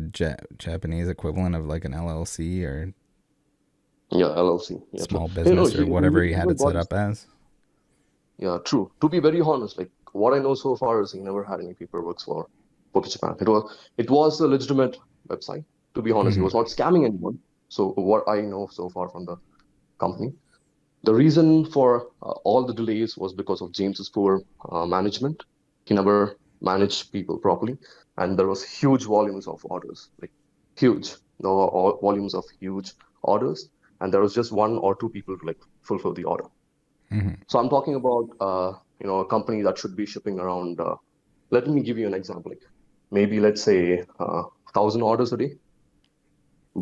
Japanese equivalent of like an LLC or yeah, LLC, yeah, true. small business or whatever he He had never it set got up as. yeah, true. To be very honest, like what I know so far is he never had any paperwork for Poké Japan. It was a legitimate website. To be honest, he Hmm. was not scamming anyone. So what I know so far from the company, the reason for all the delays was because of James's poor management. He never managed people properly, and there was huge volumes of orders, like huge, no volumes of huge orders, and there was just one or two people to like fulfill the order. So I'm talking about a company that should be shipping around. Let me give you an example. Like maybe let's say 1,000 orders a day,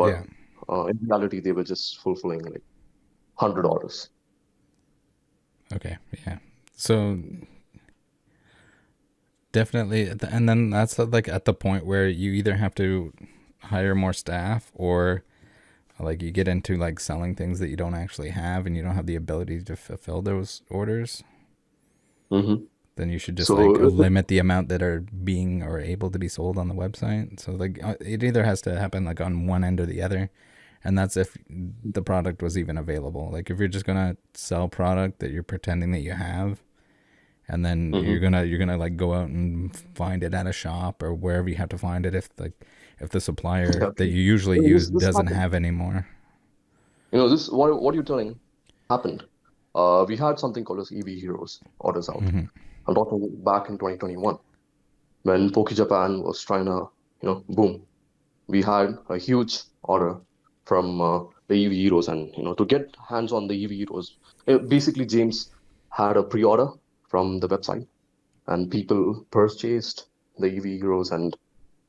Yeah. but in reality they were just fulfilling like 100 orders. Okay. Yeah. So definitely, and then that's like at the point where you either have to hire more staff, or like you get into like selling things that you don't actually have and you don't have the ability to fulfill those orders. Hmm. Then you should just So like limit the amount that are being or able to be sold on the website. So like it either has to happen like on one end or the other. And that's if the product was even available. Like if you're just gonna sell product that you're pretending that you have, and then mhm. you're gonna like go out and find it at a shop or wherever you have to find it, if the supplier Yeah, that true. you usually I mean, use this doesn't happened. have anymore. This what you're telling happened. We had something called as EV Heroes orders out. I'm talking back in 2021 when Poké Japan was trying to, boom. We had a huge order from the EV Heroes, and to get hands on the EV Heroes, basically James had a pre-order from the website, and people purchased the EV Heroes, and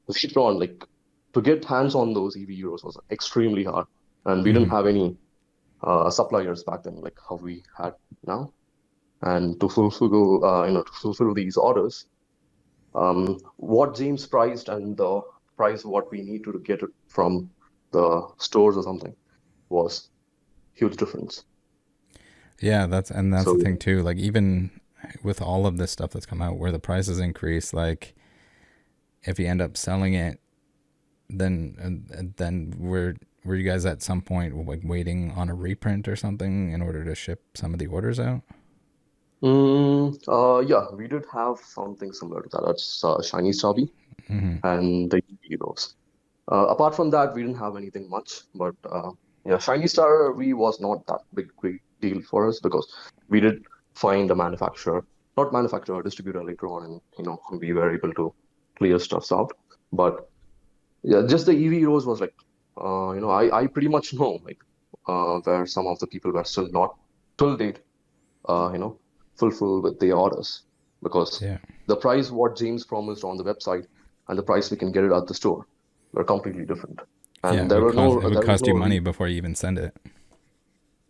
later on, like to get hands on those EV Heroes was extremely hard, and we didn't have any suppliers back then, like how we had now. And to fulfill these orders, what James priced and the price what we need to get it from the stores or something was huge difference. Yeah, that's So the thing too. Like even with all of this stuff that's come out where the prices increase, like if you end up selling it, then were you guys at some point like waiting on a reprint or something in order to ship some of the orders out? yeah, we did have something similar to that. That's Shiny Stubby and the Heroes. Apart from that, we didn't have anything much. But yeah, Shiny Star we was not that big deal for us because we did find a manufacturer, not manufacturer, a distributor later on, and we were able to clear stuffs out. But yeah, just the EV Rose was like, I pretty much know like where some of the people were still not till date, uh, you know, fulfill with their orders because Yeah. the price what James promised on the website and the price we can get it at the store were completely different. Yeah, And it would cost there was no you money before you even send it.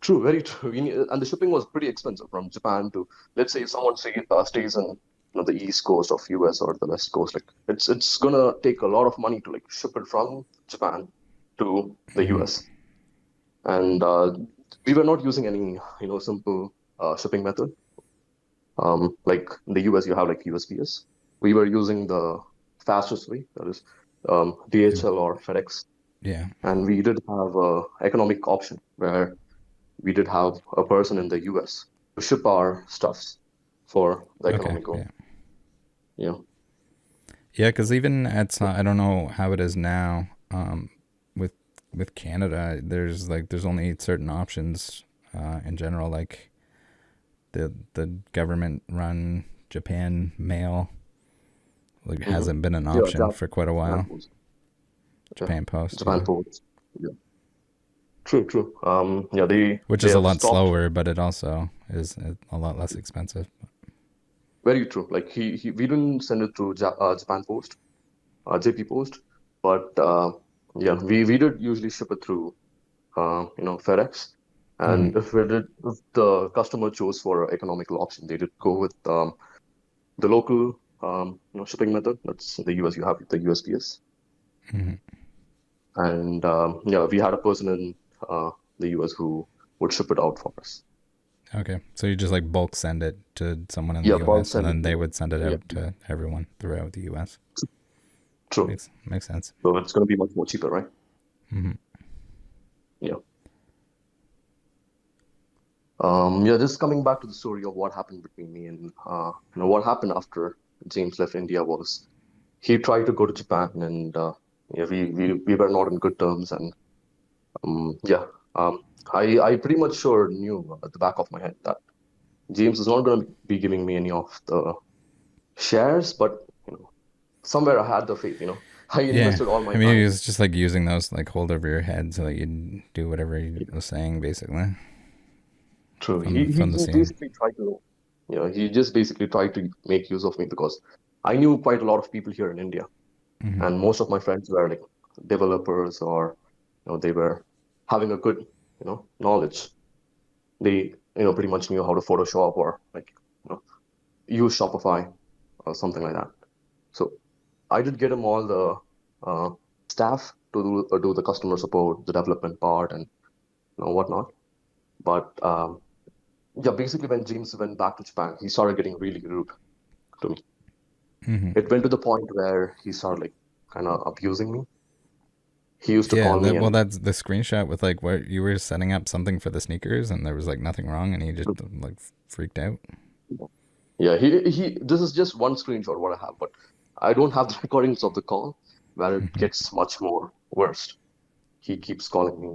true, very true. And the shipping was pretty expensive from Japan to, let's say, if someone stays in the East Coast of US or the West Coast, like it's gonna take a lot of money to like ship it from Japan to the US. And we were not using any simple shipping method. Like in the US, you have like USPS. We were using the fastest way, that is DHL or FedEx, Yeah. and we did have a economic option where we did have a person in the US to ship our stuffs for the Okay. economical, Yeah. you know. Yeah, because even I don't know how it is now. With Canada, there's only certain options in general. Like the government run Japan mail like Hmm. hasn't been an Yeah, option for quite a Japan while. Post. Yeah, Japan Post, Japan yeah, Post. Yeah, true, true. Yeah, which they is a have lot stopped. slower, but it also is a lot less expensive. Very true. Like we didn't send it to Japan Post, JP Post, but yeah, we did usually ship it through FedEx. And if the customer chose for economical option, they did go with the local shipping method. That's the US. You have the USPS, and yeah, we had a person in the US who would ship it out for us. Okay, so you just like bulk send it to someone in the Yeah, bulk U.S. and send it then they to. would send it Yeah, out to everyone throughout the U.S. true. Makes sense. So it's going to be much more cheaper, right? Yeah. Yeah, just coming back to the story of what happened between me and what happened after James left India was he tried to go to Japan, and yeah, we were not in good terms, and Yeah. I pretty much sure knew at the back of my head that James is not going to be giving me any of the shares, but somewhere I had the faith. I Yeah, invested all my I mean, he time. was just like using those like hold over your head so that you'd do whatever he was saying, basically, True. from He the just scene. basically tried to, he just basically tried to make use of me because I knew quite a lot of people here in India, Hmm. and most of my friends were like developers or, they were having a good, knowledge. They, pretty much knew how to Photoshop or like, use Shopify or something like that. So I did get him all the staff to do the customer support, the development part, and whatnot. But yeah, basically when James went back to Japan, he started getting really rude to me. Hmm. It went to the point where he started like kind of abusing me. He used to Yeah, call me well, and that's the screenshot with like where you were setting up something for the sneakers, and there was like nothing wrong, and he just like freaked out. yeah, he this is just one screenshot what I have, but I don't have the recordings of the call where it Hmm. gets much more worse. He keeps calling me,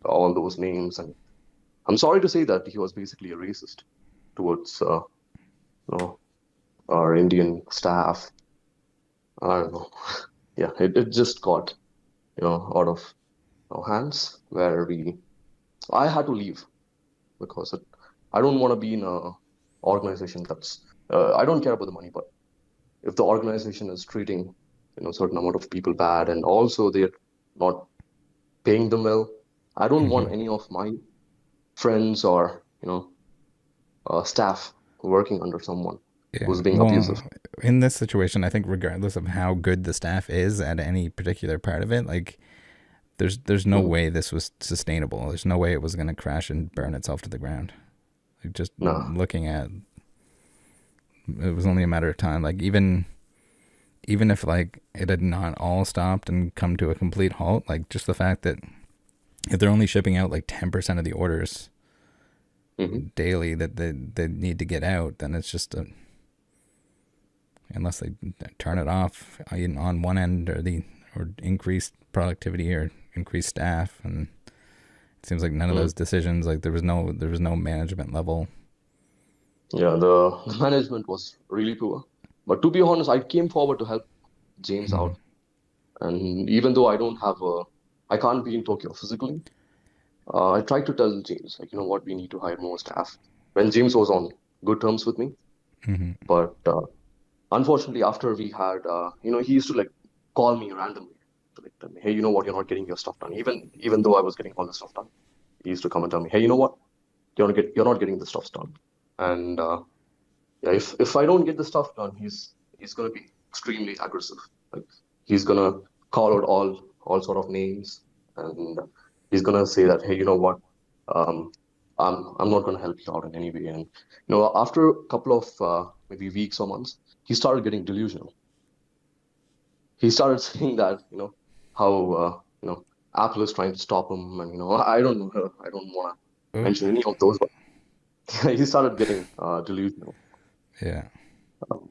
all those names, and I'm sorry to say that he was basically a racist towards you know our Indian staff. I don't know. Yeah, it just got out of our hands where I had to leave because I don't want to be in a organization that's I don't care about the money, but if the organization is treating certain amount of people bad and also they're not paying them well, I don't Hmm. want any of my friends or staff working under someone Yeah, who's being well, abusive. in this situation, I think regardless of how good the staff is at any particular part of it, like there's no Mhm. way this was sustainable. There's no way it was going to crash and burn itself to the ground. Like just Nah. looking at it was only a matter of time. Like even if like it had not all stopped and come to a complete halt, like just the fact that if they're only shipping out like 10% of the orders Hmm. daily that they need to get out, then it's just a, unless they turn it off on one end or increase productivity or increase staff, and it seems like none of Hmm. those decisions, like there was no management level. Yeah, the management was really poor. But to be honest, I came forward to help James Hmm. out. And even though I can't be in Tokyo physically, I tried to tell James, like, what, we need to hire more staff. When James was on good terms with me. Hmm. But unfortunately, after we had, he used to like call me randomly to like tell me, hey, you know what, you're not getting your stuff done. Even though I was getting all the stuff done, he used to come and tell me, hey, you know what, you're not getting the stuff done. And yeah, if I don't get the stuff done, he's gonna be extremely aggressive. Like he's gonna call out all sort of names, and he's gonna say that, hey, you know what, um, I'm not gonna help you out in any way. And after a couple of maybe weeks or months, he started getting delusional. He started saying that how Apple is trying to stop him, and I don't know, I don't want to Oh, mention any of those, but he started getting delusional. yeah, Um,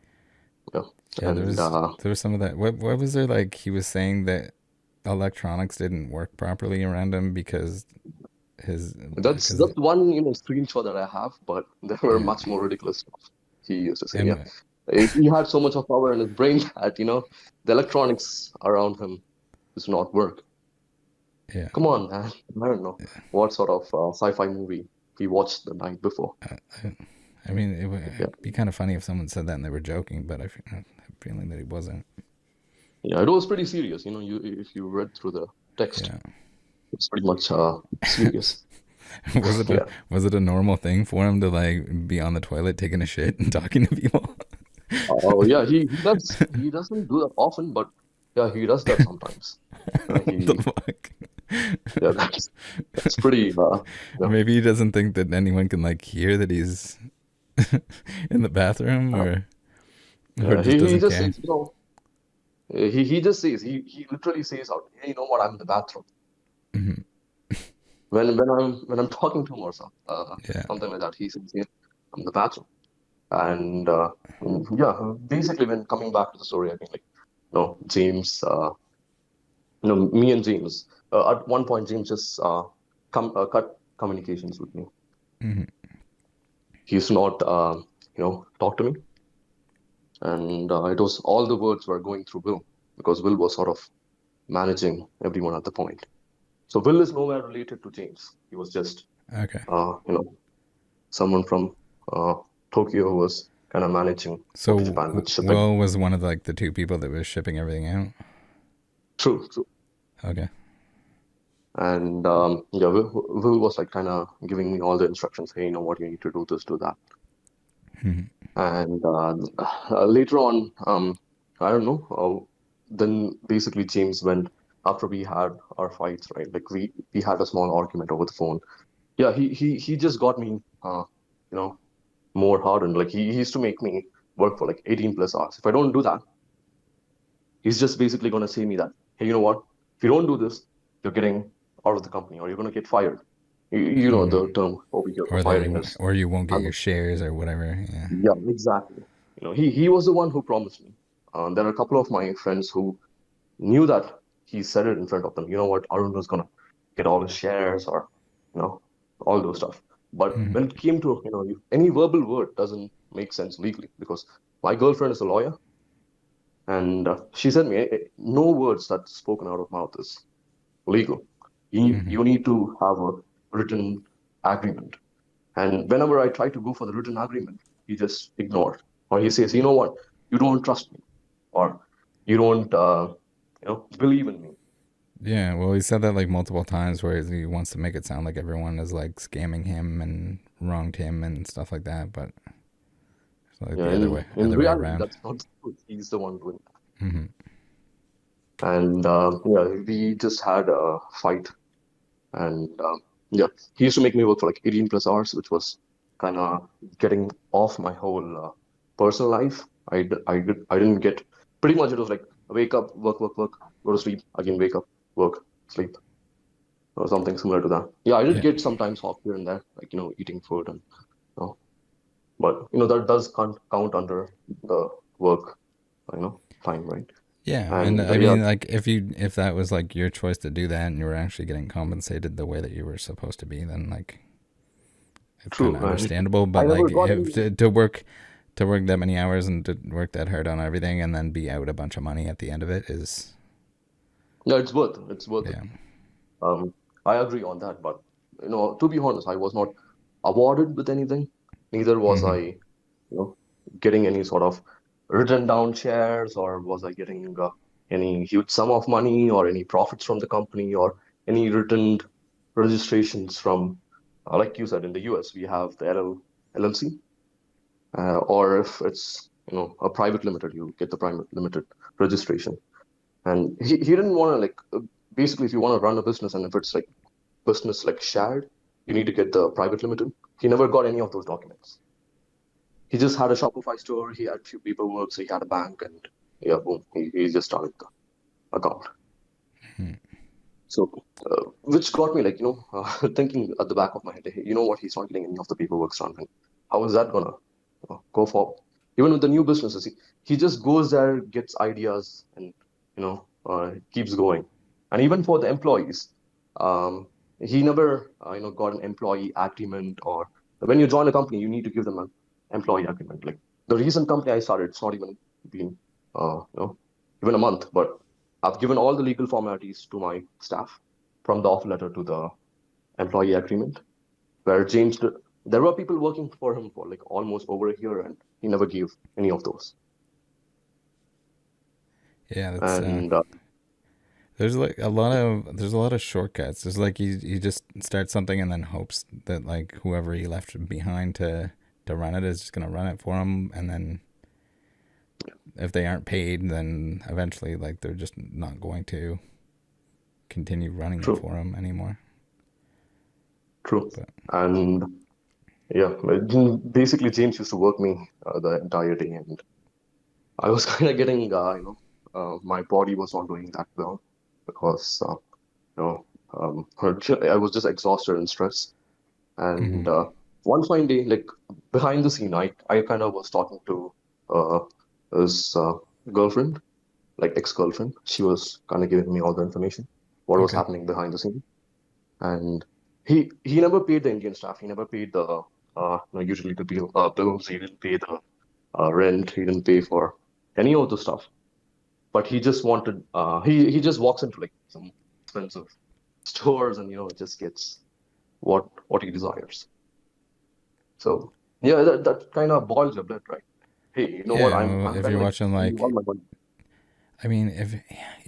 yeah, yeah. There and was there was some of that. What was there, like he was saying that electronics didn't work properly around him because his that's because one screenshot that I have, but there were yeah. much more ridiculous stuff he used to say. Yeah, And he had so much of power in his brain that the electronics around him does not work. yeah, Come on, man. I don't know what sort of sci-fi movie he watched the night before. I mean, Yeah, it'd be kind of funny if someone said that and they were joking, but I have a feeling that he wasn't. yeah, it was pretty serious. You if you read through the text, Yeah. it's pretty much serious. was it a Yeah. was it a normal thing for him to like be on the toilet taking a shit and talking to people? Oh yeah, he doesn't do that often, but yeah, he does that sometimes. What the He fuck? Yeah, that's pretty. Or Yeah. maybe he doesn't think that anyone can like hear that he's in the bathroom, Uh, or yeah, just he doesn't just care. says, he just says, he literally says out, hey, you know what, I'm in the bathroom. Hmm. When I'm talking to him or Yeah. something like that, he says, yeah, I'm in the bathroom. And yeah, basically when coming back to the story, I mean, like, James, me and James, at one point, James just cut communications with me. Mhm. He used to not, talk to me, and it was all the words were going through Will because Will was sort of managing everyone at the point. So Will is nowhere related to James. He was just, Okay. someone from Tokyo who was kind of managing So Japan with shipping. Will was one of like the two people that was shipping everything out. True, true. Okay. And yeah, Will was like kind of giving me all the instructions. Hey, you know what, you need to do this, do that. Mhm. And later on, I don't know. Then basically James went after we had our fights, right? Like we had a small argument over the phone. Yeah, he just got me, you know, more hardened. Like he used to make me work for like 18 plus hours. If I don't do that, he's just basically gonna say me that, hey, you know what? If you don't do this, you're getting out of the company or you're gonna get fired. You know the term over here for firing is. Or you won't get your shares or whatever. Yeah. Yeah, exactly. He was the one who promised me. There are a couple of my friends who knew that he said it in front of them. You know what? Arun was gonna get all his shares or, you know, all those stuff. But Mhm. when it came to, any verbal word doesn't make sense legally because my girlfriend is a lawyer and she said me, no words that's spoken out of mouth is legal. Mhm. You need to have a written agreement. And whenever I try to go for the written agreement, he just ignored. Or he says, you know what, you don't trust me, or you don't, believe in me. Yeah, well, he said that like multiple times where he wants to make it sound like everyone is like scamming him and wronged him and stuff like that, but it's like Yeah, the in other way reality, around. that's not the truth. He's the one doing Hmm. that. And yeah, we just had a fight. And yeah, he used to make me work for like 18 plus hours, which was kind of getting off my whole personal life. I didn't get pretty much it was like wake up, work, work, work, go to sleep, again wake up, work, sleep, or something similar to that. Yeah, I did Yeah, get sometimes off here and there, like eating food and but that does count under the work, time, right? yeah, and And I yeah, mean, like if that was like your choice to do that and you were actually getting compensated the way that you were supposed to be, then like it's kind true. of And understandable. I But never like got if any. to work that many hours and to work that hard on everything and then be out a bunch of money at the end of it is Yeah, it's worth it. It's worth it. yeah. Um, I agree on that, but to be honest, I was not awarded with anything. Neither was I, Hmm. getting any sort of written down shares, or was I getting any huge sum of money, or any profits from the company, or any written registrations from, like you said, in the US, we have the LLC, or if it's a private limited, you get the private limited registration. And he didn't want to like basically if you want to run a business and if it's like business like shared, you need to get the private limited. He never got any of those documents. He just had a Shopify store, he had few paperwork, so he had a bank, and yeah, boom, he just started the account. So, which got me like, thinking at the back of my head, hey, you know what, he's not getting any of the paperwork done. And how is that gonna go for? Even with the new businesses, he just goes there, gets ideas, and keeps going. And even for the employees, um, he never got an employee agreement. Or when you join a company, you need to give them an employee agreement. Like the recent company I started, it's not even been even a month, but I've given all the legal formalities to my staff, from the offer letter to the employee agreement, where James, there were people working for him for like almost over a year, and he never gave any of those. Yeah, that's And there's like there's a lot of shortcuts. There's like he just starts something and then hopes that like whoever he left behind to run it is just gonna run it for him, and then if they aren't paid, then eventually like they're just not going to continue running it true, for him anymore. true. But And yeah, basically James used to work me the entire day, and I was kind of getting, my body was not doing that well because, you know, I was just exhausted and stressed. And mhm. one fine day, like behind the scene, I kind of was talking to uh, his girlfriend, like ex-girlfriend. She was kind of giving me all the information. what was Okay. happening behind the scene. And he never paid the Indian staff. He never paid the usually the bills. He didn't pay the rent. He didn't pay for any of the stuff. But he just wanted. He just walks into like some expensive stores and just gets what he desires. So yeah, that kind of boils your blood, right? Hey, you know what? Yeah, I'm well, I'm if kind you're of like watching spending all like, my money. I mean, if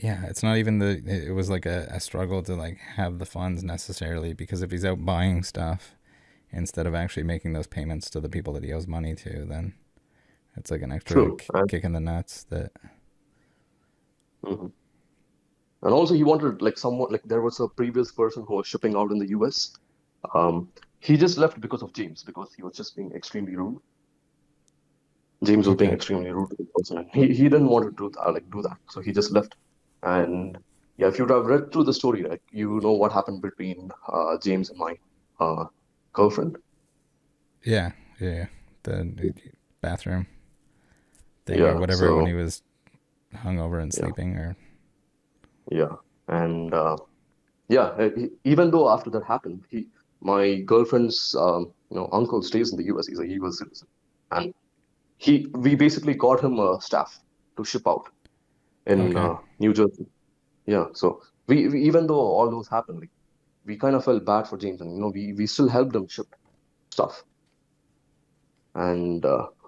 yeah, it's not even it was like a struggle to like have the funds necessarily, because if he's out buying stuff instead of actually making those payments to the people that he owes money to, then it's like an extra True, and kick in the nuts that. mhm. And also he wanted like someone like there was a previous person who was shipping out in the US. Um, he just left because of James because he was just being extremely rude. James was being Okay. extremely rude to the person, and he didn't want to do that, so he just left. And yeah, if you'd have read through the story, like you know what happened between James and my uh, girlfriend. Yeah, yeah, the bathroom thing or Yeah, whatever when he so was hungover and yeah, sleeping, or yeah, and yeah, even though after that happened, my girlfriend's uncle stays in the US. He's a US citizen, and we basically got him a staff to ship out in okay, New Jersey. Yeah, so we even though all those happened, like we kind of felt bad for James, and we still helped him ship stuff. And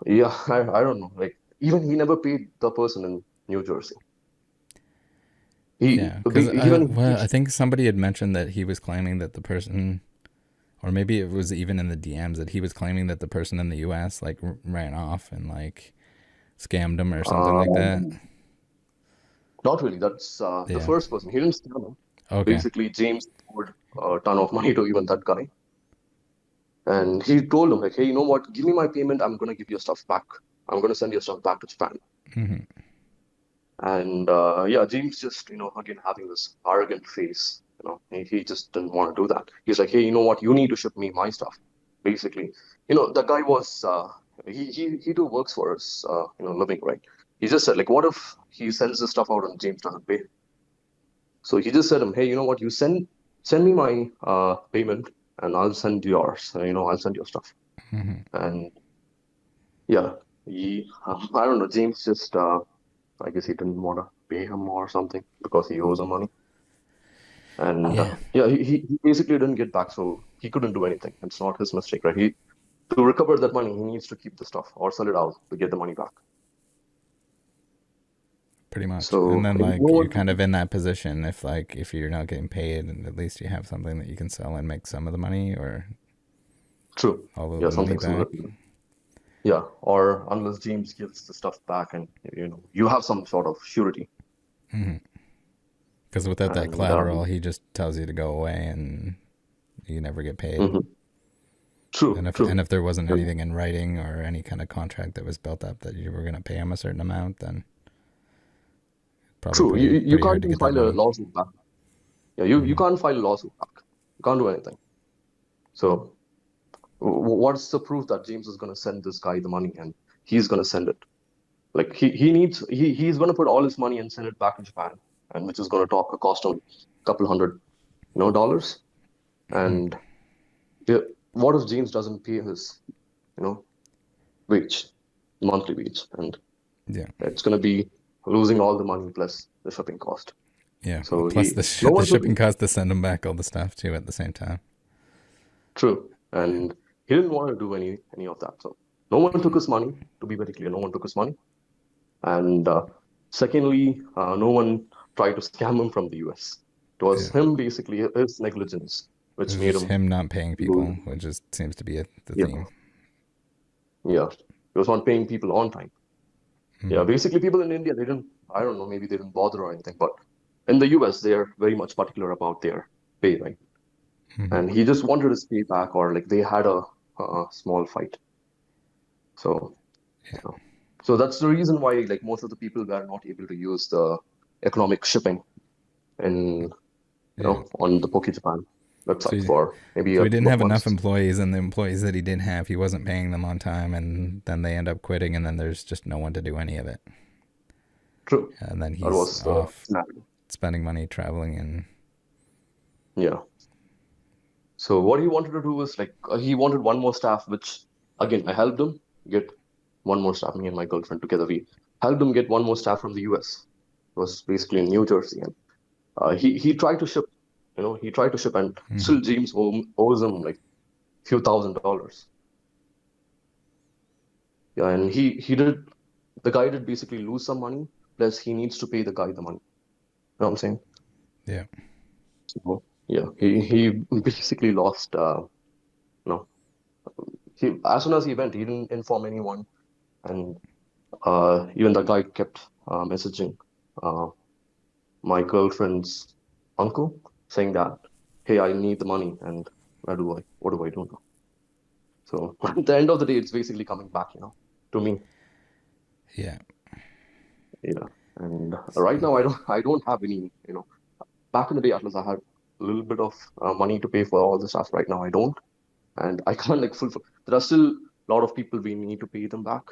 yeah, I don't know, like even he never paid the person in New Jersey. yeah, because Even well, I think somebody had mentioned that he was claiming that the person, or maybe it was even in the DMs that he was claiming that the person in the U.S. like ran off and like scammed him or something like that. um, not really. That's the Yeah. first person. He didn't scam him. Okay. Basically, James owed a ton of money to even that guy, and he told him like, hey, you know what? Give me my payment. I'm gonna give your stuff back. I'm gonna send your stuff back to Japan. Hmm. And yeah, James just, again having this arrogant face. He just didn't want to do that. He's like, hey, you know what? You need to ship me my stuff. Basically, the guy was he do works for us, living, right? He just said like, what if he sends the stuff out and James doesn't pay? So he just said him, hey, you know what? You send me my payment and I'll send yours. I'll send your stuff. Hmm. And yeah, I don't know. James just I guess he didn't want to pay him or something because he owes him money. And Yeah. yeah, he basically didn't get back, so he couldn't do anything. It's not his mistake, right? To recover that money, he needs to keep the stuff or sell it out to get the money back. Pretty much. And So then no like you're one, kind of in that position if you're not getting paid, and at least you have something that you can sell and make some of the money or true, all of yeah, the money something similar back. to that. Yeah, or unless James gives the stuff back and you have some sort of surety. Hmm. Because without that And collateral, he just tells you to go away and you never get paid. mhm. And True, and true. if there wasn't And anything in writing or any kind of contract that was built up that you were going to pay him a certain amount, then probably true, you pretty can't hard to even get that file a money. lawsuit back. Yeah, you Hmm. can't file a lawsuit back. You can't do anything. So what's the proof that James is going to send this guy the money and he's going to send it? Like he's going to put all his money and send it back to Japan, and which is going to cost him a couple hundred, dollars. And yeah, what if James doesn't pay his, you know, wage, monthly wage, and Yeah. it's going to be losing all the money plus the shipping cost. Yeah. Well, So plus no the one took shipping cost to send him back all the stuff too at the same time. true, and he didn't want to do any of that. So no one took his money. To be very clear, no one took his money. And secondly, no one tried to scam him from the US. It was Yeah. him basically, his negligence, It which was made just him him not paying lose. people, which just seems to be the Yeah, theme. yeah. He was not paying people on time. Yeah, Hmm. basically, people in India, they didn't, I don't know, maybe they didn't bother or anything, but in the US, they're very much particular about their pay, right? Hmm. And he just wanted his pay back, or like they had a small fight. So, Yeah. yeah. So that's the reason why, like, most of the people were not able to use the economic shipping in Yeah. on the Poké Japan So website he, for maybe so a he didn't couple of have enough months. employees, and the employees that he did have, he wasn't paying them on time, and then they end up quitting, and then there's just no one to do any of it. True. And then That he's was the off scenario. spending money traveling and Yeah. So what he wanted to do was like he wanted one more staff, which again I helped him get one more staff. Me and my girlfriend together, we helped him get one more staff from the US. It was basically in New Jersey, and he tried to ship. He tried to ship, and Hmm. still James owes him like few $1,000s. Yeah, and he did. The guy did basically lose some money. Plus, he needs to pay the guy the money. You know what I'm saying? Yeah. So, yeah, he basically lost. No, he as soon as he went, he didn't inform anyone, and even the guy kept messaging uh, my girlfriend's uncle saying that, "Hey, I need the money, and what do I do now?" So at the end of the day, it's basically coming back, to me. Yeah. Yeah, and right now I don't have any. Back in the day, at least I had a little bit of money to pay for all the stuff. Right now, I don't, and I can't like fulfill. There are still a lot of people we need to pay them back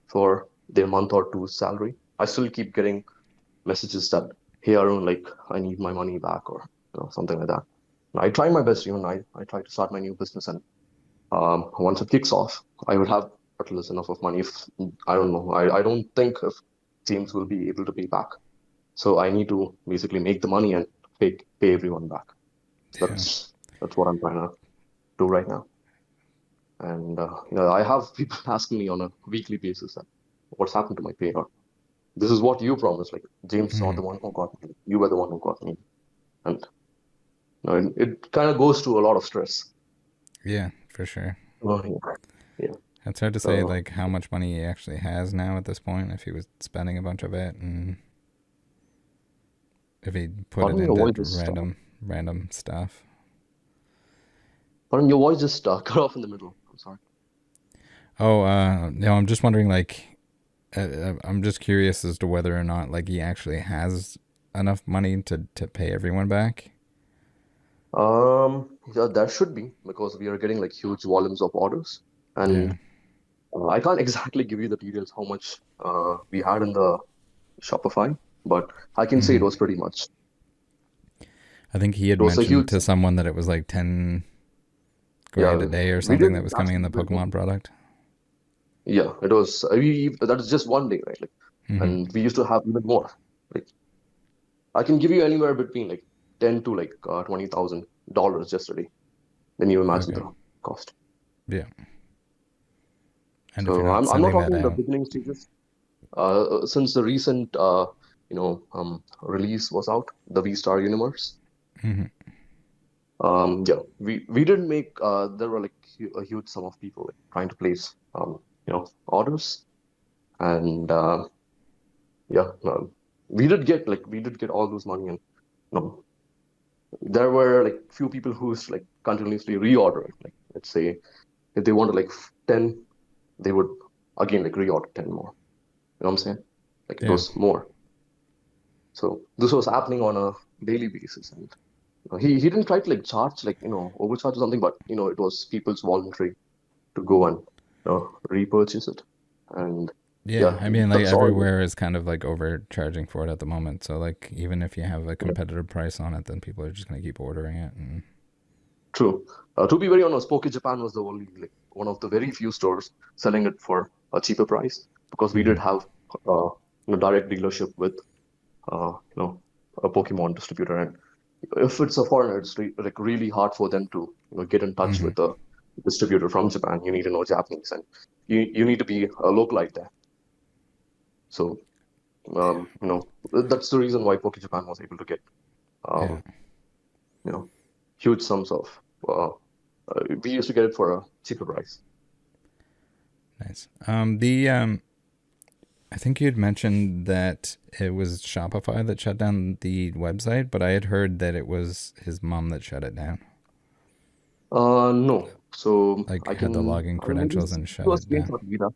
for their month or two salary. I still keep getting messages that, hey Arun, like I need my money back or something like that. And I try my best. I try to start my new business, and once it kicks off, I would have at least enough of money. If I don't know, I don't think if James will be able to pay back. So I need to basically make the money and pay everyone back. Yeah. That's what I'm trying to do right now. And I have people asking me on a weekly basis that what's happened to my pay, or this is what you promised. Like James is not Hmm. the one who got me. You were the one who got me. And it kind of goes to a lot of stress. Yeah, for sure. Oh, yeah. Yeah. It's hard to say So like how much money he actually has now at this point if he was spending a bunch of it and if he put it pardon your into voice just random stuff. pardon your voice just cut off in the middle. I'm sorry. Oh, no, I'm just wondering like I'm just curious as to whether or not like he actually has enough money to pay everyone back. Yeah, there should be because we are getting like huge volumes of orders, Yeah. and I can't exactly give you the details how much we had in the Shopify, but I can say it Hmm. was pretty much. I think he had It was a mentioned huge, to someone that it was like 10 grand a yeah. day or We something that didn't was coming in actually the build Pokemon one. product. Yeah, it was. That is just one day, right? Like, Hmm. and we used to have even more. Like, I can give you anywhere between like 10 to like $20,000 just a day. Then you imagine Okay. the cost. Yeah. And if you're So not I'm not sending that talking the out. beginning stages. Since the recent release was out, the VSTAR universe. Hmm. Yeah, we didn't make. There were like a huge sum of people like, trying to place orders, and yeah, we did get all those money, and there were like few people who's like continuously reorder it. Like let's say if they wanted like 10, they would again like reorder 10 more. You know what I'm saying? Like it Yeah. was more. So this was happening on a daily basis, and he didn't try to like charge like overcharge or something, but it was people's voluntary to go and repurchase it, and Yeah, yeah, I mean, like that's all. everywhere is kind of like overcharging for it at the moment. So, like, even if you have a Yeah, competitive price on it, then people are just going to keep ordering it. And true. To be very honest, Poké Japan was the only like one of the very few stores selling it for a cheaper price because we did hmm. have direct dealership with a Pokemon distributor, and if it's a foreigner, it's like really hard for them to get in touch Hmm. with a distributor from Japan. You need to know Japanese, and you need to be a localite there. So that's the reason why Poké Japan was able to get Yeah, um, you know huge sums of. Uh, we used to get it for a cheaper price. nice. I think you had mentioned that it was Shopify that shut down the website, but I had heard that it was his mom that shut it down. No, so Like, had the login I'll maybe credentials send and shut you a it down. screenshot later.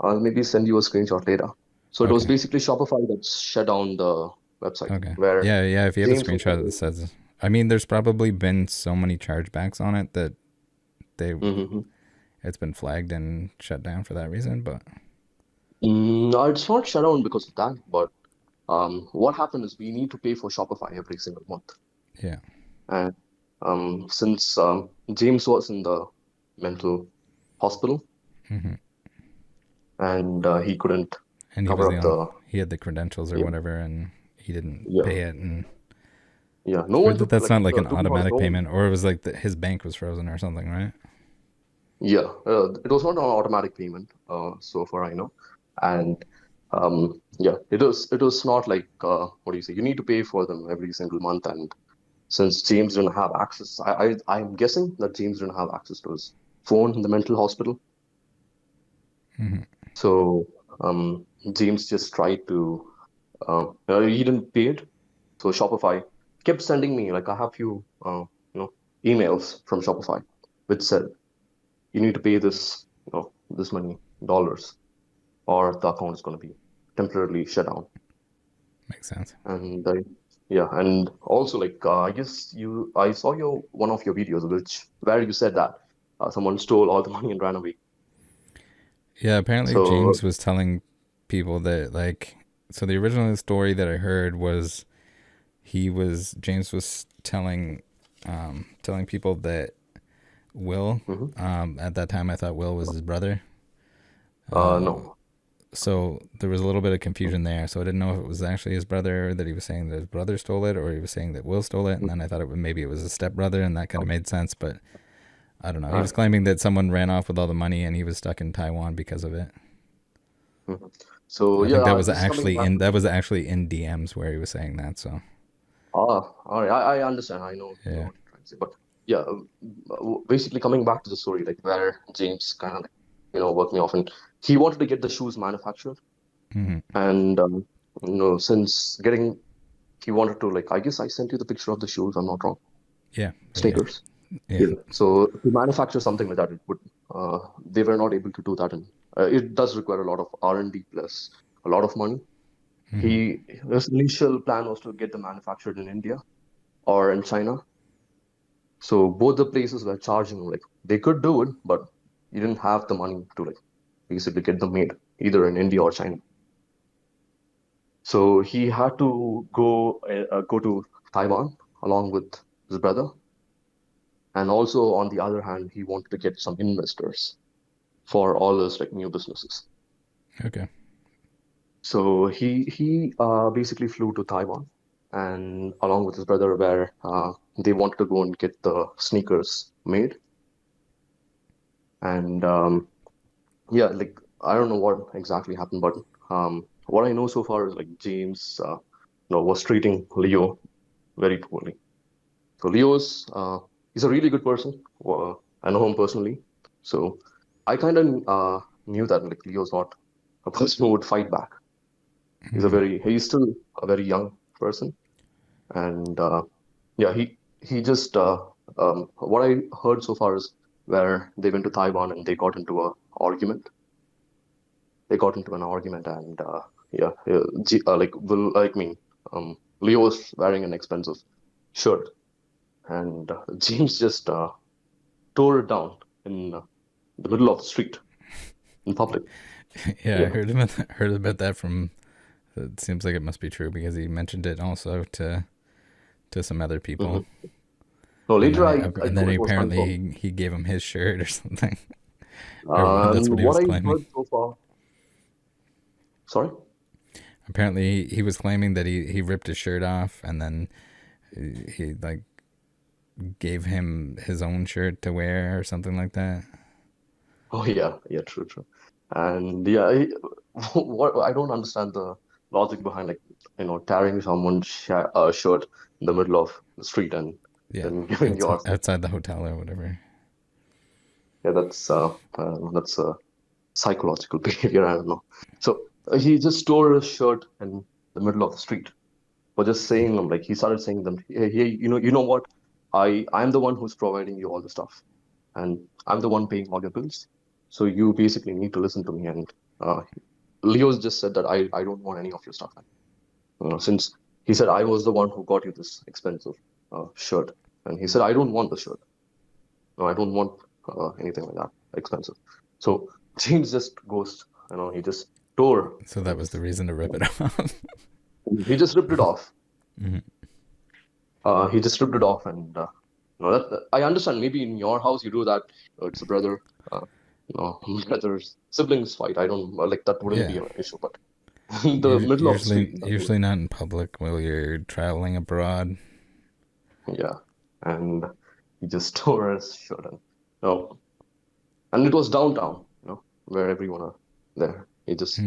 I'll maybe send you a screenshot later. So it was Okay. basically Shopify that shut down the website Okay. where Yeah, yeah. If you have a James was screenshot that says, I mean, the's probably been so many chargebacks on it that they mm-hmm. it's been flagged and shut down for that reason. But No, it's not shut down because of that, but what happened is we need to pay for Shopify every single month. yeah. And since James was in the mental hospital Mm-hmm. and he couldn't And he was cover the up only, the he had the credentials or yeah whatever, and he didn't yeah pay it. And yeah. No or one that took that's like not like an to be honest, automatic no one. payment, or it was like his bank was frozen or something, right? Yeah, it was not an automatic payment, so far I know, and yeah, it was not like what do you say? You need to pay for them every single month, and since James didn't have access, I'm guessing that James didn't have access to his phone in the mental hospital, Mm-hmm. so James just tried to he didn't pay it, so Shopify kept sending me like I have few emails from Shopify which said you need to pay this this many dollars or the account is going to be temporarily shut down. Makes sense. And yeah, and also like I guess I saw your one of your videos which where you said that someone stole all the money and ran away. Yeah, apparently So James was telling people that like, so the original story that I heard was James was telling people that Will, mhm. at that time I thought Will was his brother. No. So there was a little bit of confusion there. So I didn't know if it was actually his brother, that he was saying that his brother stole it, or he was saying that Will stole it. And then I thought maybe it was his stepbrother, and that kind of made sense. But I don't know. He Uh, was claiming that someone ran off with all the money, and he was stuck in Taiwan because of it. mhm. So I think yeah, just coming back to that was actually in DMs where he was saying that. So all right, I understand. I know yeah. what you're trying to say, but yeah, basically coming back to the story, like where James kind of like, worked me off, and he wanted to get the shoes manufactured, Hmm. and since getting, he wanted to like, I guess I sent you the picture of the shoes. I'm not wrong, Yeah. Yeah. sneakers. Yeah. Yeah. So to manufacture something like that, it would they were not able to do that, and it does require a lot of R&D plus a lot of money. Hmm. His initial plan was to get them manufactured in India or in China. So both the places were charging like they could do it, but you didn't have the money to like basically get them made either in India or China. So he had to go to Taiwan along with his brother, and also on the other hand, he wanted to get some investors for all his like new businesses. Okay. So he basically flew to Taiwan, and along with his brother, where they wanted to go and get the sneakers made, and yeah, like I don't know what exactly happened, but what I know so far is like James, was treating Leo very poorly. So Leo's he's a really good person. I know him personally, so I kind of knew that like Leo's not a person who would fight back. Hmm. He's still a very young person, and yeah, he just what I heard so far is where they went to Taiwan and they got into an argument, and yeah, like will like me, Leo was wearing an expensive shirt, and James just tore it down in the middle of the street in public. Yeah, I Yeah. heard about that from. It seems like it must be true because he mentioned it also to some other people, Hmm. No, and later I then know he it was apparently confirmed. he gave him his shirt or something. Or that's what he What was I claiming. heard so far, sorry. Apparently, he was claiming that he ripped his shirt off and then he like gave him his own shirt to wear or something like that. Oh yeah, yeah, true, true. And yeah, what I don't understand the logic behind like tearing someone's shirt in the middle of the street and Yeah, then giving yours. outside the hotel or whatever. Yeah, that's psychological behavior. I don't know. So he just tore his shirt in the middle of the street for just saying them. Like he started saying them, hey, you know what? I'm the one who's providing you all the stuff, and I'm the one paying all your bills. So you basically need to listen to me. And uh, Leo's just said that I don't want any of your stuff. Since he said I was the one who got you this expensive shirt, and he said I don't want the shirt. No, I don't want anything like that expensive. So James just goes, he just tore So that was the his, reason to rip it off. he just ripped it off. Hmm. He just ripped it off, and I understand. Maybe in your house you do that. It's a brother, brothers, siblings fight. I don't like that. Wouldn't be Yeah. an issue, but in the middle of the Usually, street, that would, usually not in public while you're traveling abroad. yeah. And he just tore his shirt, and no, and it was downtown, where everyone are there. He just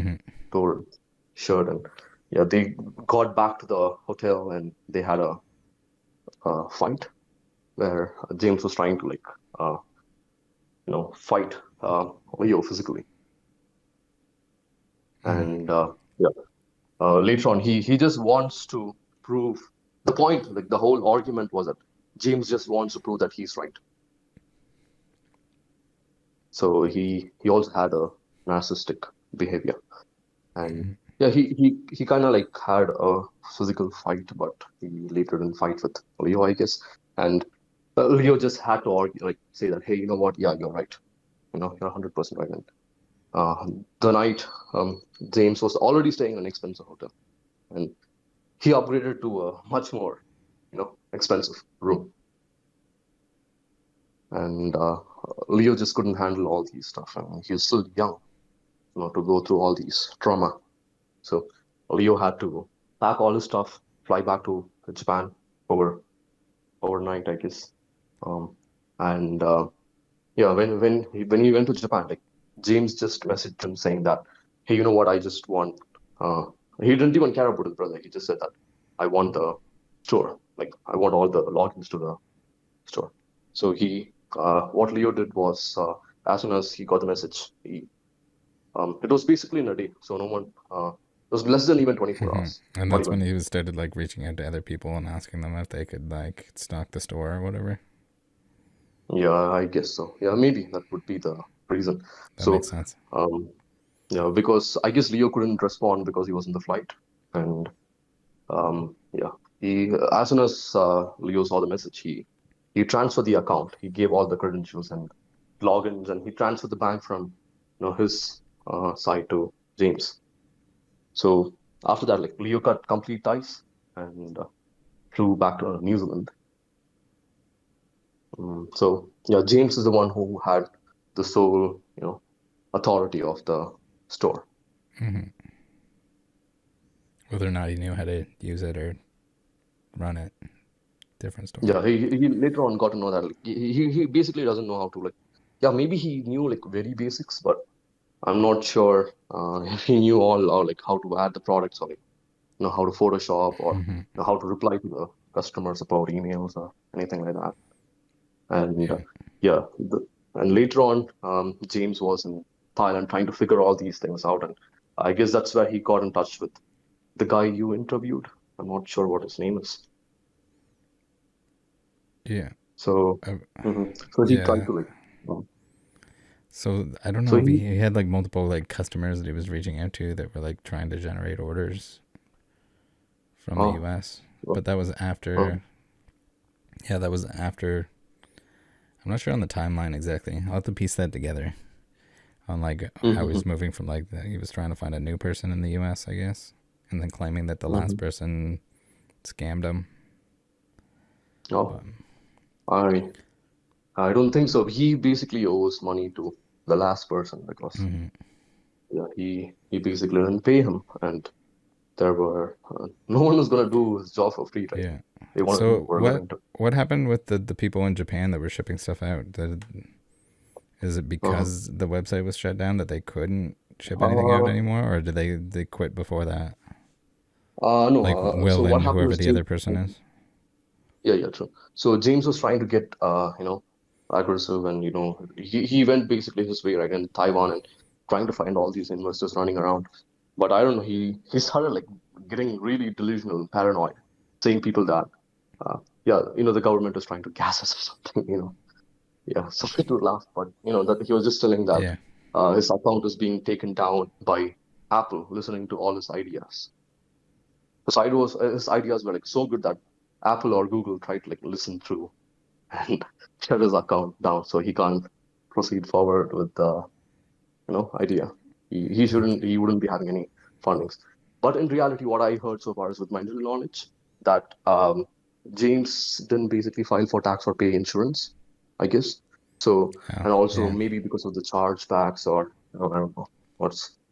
tore his shirt, and yeah, they got back to the hotel, and they had a fight where James was trying to uh, fight Leo physically, and yeah, later on he just wants to prove the point. Like the whole argument was that James just wants to prove that he's right. So he also had a narcissistic behavior, and yeah, he kind of like had a physical fight, but he later didn't fight with Leo, I guess, and Leo just had to argue, like say that, hey, you know what? Yeah, you're right. You're 100% right. And the night, James was already staying in an expensive hotel, and he upgraded to a much more, expensive room. And Leo just couldn't handle all these stuff, and he was still young, to go through all these trauma. So Leo had to pack all his stuff, fly back to Japan overnight, I guess. And yeah, when he went to Japan, like James just messaged him saying that, hey, you know what? I just want. Uh, he didn't even care about his brother. He just said that I want the store. Like I want all the logins to the store. So what Leo did was, as soon as he got the message, it was basically in a day. So no one. It was less than even 24 hours. And Not that's even. when he started like reaching out to other people and asking them if they could like stock the store or whatever. Yeah, I guess so. Yeah, maybe that would be the reason. That makes So, sense. um, yeah, because I guess Leo couldn't respond because he was in the flight, and yeah, he as soon as Leo saw the message, he transferred the account. He gave all the credentials and logins, and he transferred the bank from his side to James. So after that, like Leo cut complete ties and flew back to New Zealand. So yeah, James is the one who had the sole, authority of the store. Whether or not he knew how to use it or run it, different story. Yeah, he later on got to know that like, he basically doesn't know how to like. Yeah, maybe he knew like very basics, but I'm not sure if he knew all or like how to add the products or like how to Photoshop or how to reply to the customer support emails or anything like that. And Yeah. yeah, and later on, James was in Thailand trying to figure all these things out, and I guess that's where he got in touch with the guy you interviewed. I'm not sure what his name is. Yeah. So, Uh, so he tried yeah. to like, um, So I don't so know if he had like multiple like customers that he was reaching out to that were like trying to generate orders from the oh, US. oh, But that was after. oh, Yeah, that was after. I'm not sure on the timeline exactly. I'll have to piece that together on like how mm-hmm, he's moving from like he was trying to find a new person in the US, I guess, and then claiming that the last mm-hmm. person scammed him. Oh, But I I don't think so. He basically owes money to the last person because yeah, he basically didn't pay him, and there were no one was gonna do his job for free, right? yeah. They So were going to. what happened with the people in Japan that were shipping stuff out? Is it Uh, because the website was shut down that they couldn't ship anything out uh, anymore, or did they quit before that? no. Like So Will what and happened whoever was the other person is. yeah, yeah, true. So James was trying to get aggressive, and he went basically his way, right, in Taiwan, and trying to find all these investors running around. But I don't know, he started like getting really delusional and paranoid, saying people that yeah, the government is trying to gas us or something. Yeah, something to laugh, but that he was just telling that Yeah. his account is being taken down by Apple, listening to all his ideas. His ideas were like so good that Apple or Google tried to like listen through and shut his account down, so he can't proceed forward with the idea. He wouldn't be having any fundings. But in reality, what I heard so far is with my little knowledge that James didn't basically file for tax or pay insurance, I guess. So, Oh, and also yeah. maybe because of the chargebacks or I don't know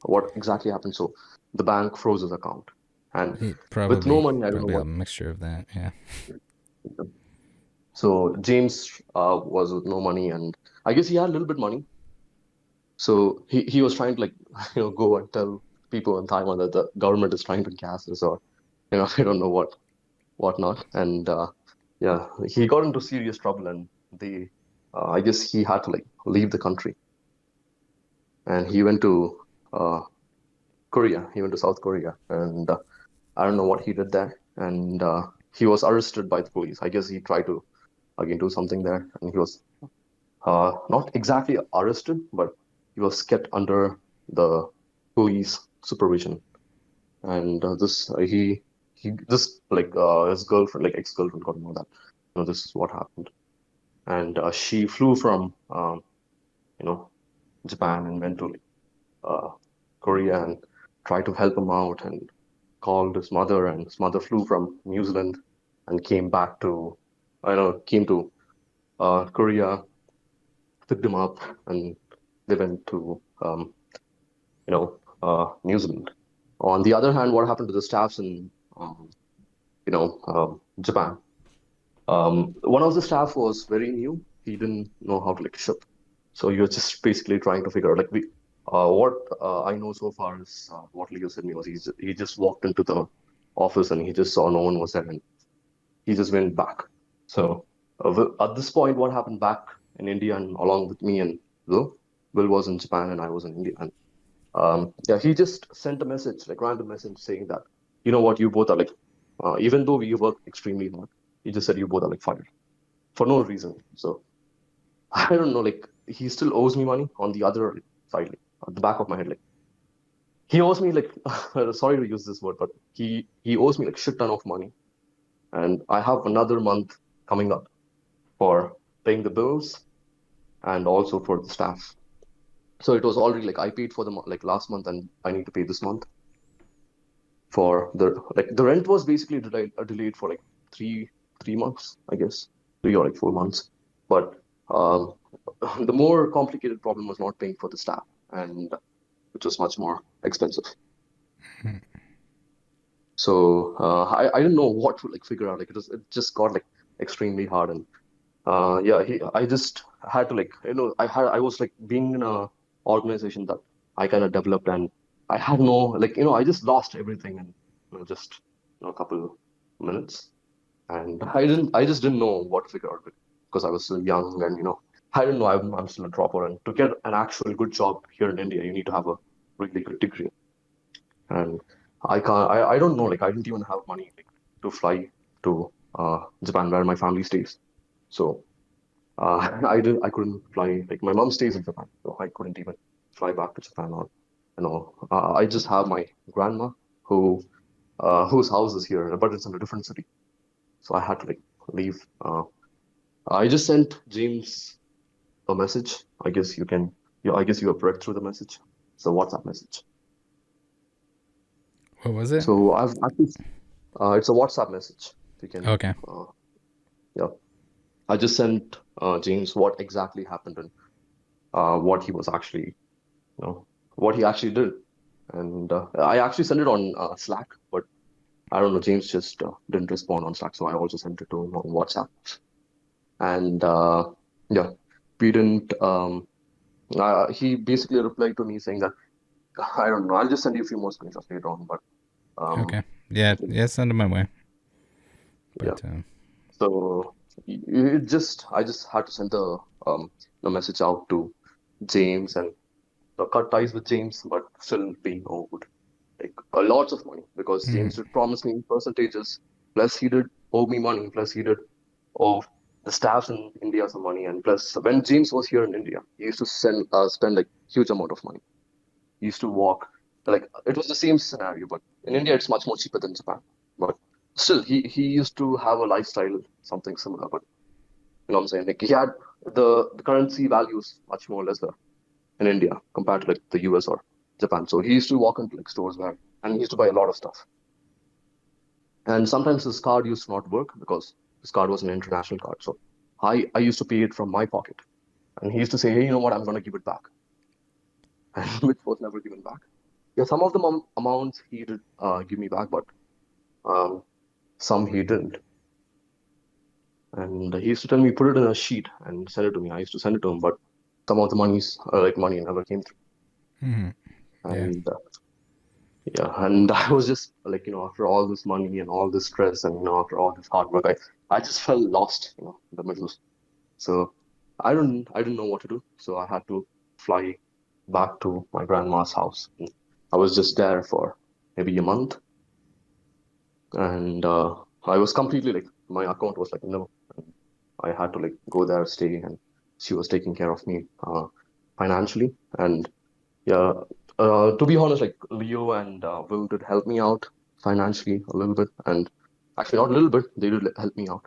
what exactly happened. So the bank froze his account, and with no money, I don't know Probably a what. mixture of that. Yeah. So James was with no money, and I guess he had a little bit money. So he was trying to like go and tell people in Taiwan that the government is trying to gas us or I don't know whatnot. And yeah, he got into serious trouble, and they I guess he had to like leave the country, and he went to uh, Korea. He went to South Korea, and I don't know what he did there. And he was arrested by the police. I guess he tried to again do something there, and he was not exactly arrested, but he was kept under the police supervision. And this like his girlfriend, like ex-girlfriend, got to know that this is what happened, and she flew from you know Japan and went to like, Korea and tried to help him out and called his mother, and his mother flew from New Zealand and came back to came to Korea, picked him up, and they went to New Zealand. On the other hand, what happened to the staffs in Japan? One of the staff was very new. He didn't know how to like ship, so he was just basically trying to figure out like what I know so far is what Leo said me was he just walked into the office and he just saw no one was there and he just went back. So at this point, what happened back in India and along with me and Will was in Japan and I was in India. And yeah, he just sent a message, like random message saying that, you know what, you both are like, even though we work extremely hard, he just said you both are like fired for no reason. So I don't know, like he still owes me money on the other side, like, at the back of my head, like he owes me like, sorry to use this word, but he owes me like shit ton of money, and I have another month coming up for paying the bills and also for the staff. So it was already like I paid for the like last month, and I need to pay this month for the rent was basically delayed for like three months, I guess, 3 or like 4 months. But um, the more complicated problem was not paying for the staff, and which was much more expensive. So I didn't know what to like figure out. Like it just got like extremely hard, and yeah, I just had to like I was like being in a organization that I kind of developed, and I had no like I just lost everything in just a couple minutes, and I just didn't know what to figure out because I was still young, and I didn't know I'm still a dropper, and to get an actual good job here in India you need to have a really good degree, and I don't know, like I didn't even have money like to fly to Japan where my family stays, so I couldn't fly. Like my mom stays in Japan, so I couldn't even fly back to Japan or I just have my grandma whose house is here, but it's in a different city. So I had to like leave. I just sent James a message. I guess you can. I guess you have read through the message. It's a WhatsApp message. What was it? So I've actually, it's a WhatsApp message. You can. Okay. Yeah. I just sent James what exactly happened and what he was actually what he actually did. And I actually sent it on Slack, but I don't know, James just didn't respond on Slack, so I also sent it to him on WhatsApp. And yeah, we didn't. He basically replied to me saying that I don't know. I'll just send you a few more screenshots later on, but Okay. Yeah. Yeah. Send it my way. yeah. But So I just had to send the message out to James and cut ties with James, but still being owed like a lots of money because James did promise me percentages. Plus, he did owe me money. Plus, he did owe the staffs in India some money. And plus, when James was here in India, he used to spend like huge amount of money. He used to walk like it was the same scenario, but in India it's much more cheaper than Japan. But still, he used to have a lifestyle something similar. But you know what I'm saying? Like he had the currency values much more lesser in India compared to like the US or Japan. So he used to walk into like stores and he used to buy a lot of stuff. And sometimes his card used to not work because This card was an international card. So I used to pay it from my pocket. And he used to say, hey, you know what, I'm going to give it back. And which was never given back. Yeah, some of the amounts he did give me back, but some he didn't. And he used to tell me, put it in a sheet and send it to me. I used to send it to him, but some of the money never came through. Mm-hmm. Yeah. And yeah, and I was just like, after all this money and all this stress and, after all this hard work, I just felt lost, in the middle. So I didn't know what to do. So I had to fly back to my grandma's house. I was just there for maybe a month, and I was completely like, my account was like no. I had to like go there, stay, and she was taking care of me financially. And yeah, to be honest, like Leo and Will did help me out financially a little bit, and actually not a little bit, they did help me out.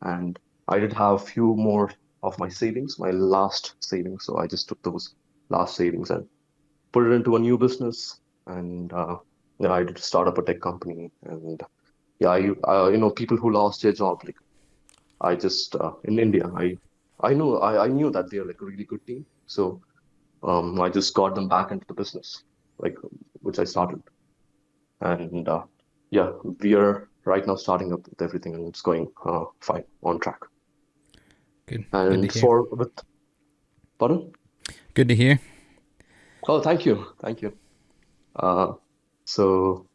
And I did have a few more of my savings, my last savings. So I just took those last savings and put it into a new business. And yeah, I did start up a tech company. And yeah, people who lost their job, like I just in India, I knew that they're like a really good team. So I just got them back into the business, like which I started. And yeah, we are right now starting up with everything, and it's going fine, on track. Good. Good to And hear. pardon? Good to hear. Oh, thank you. Uh, so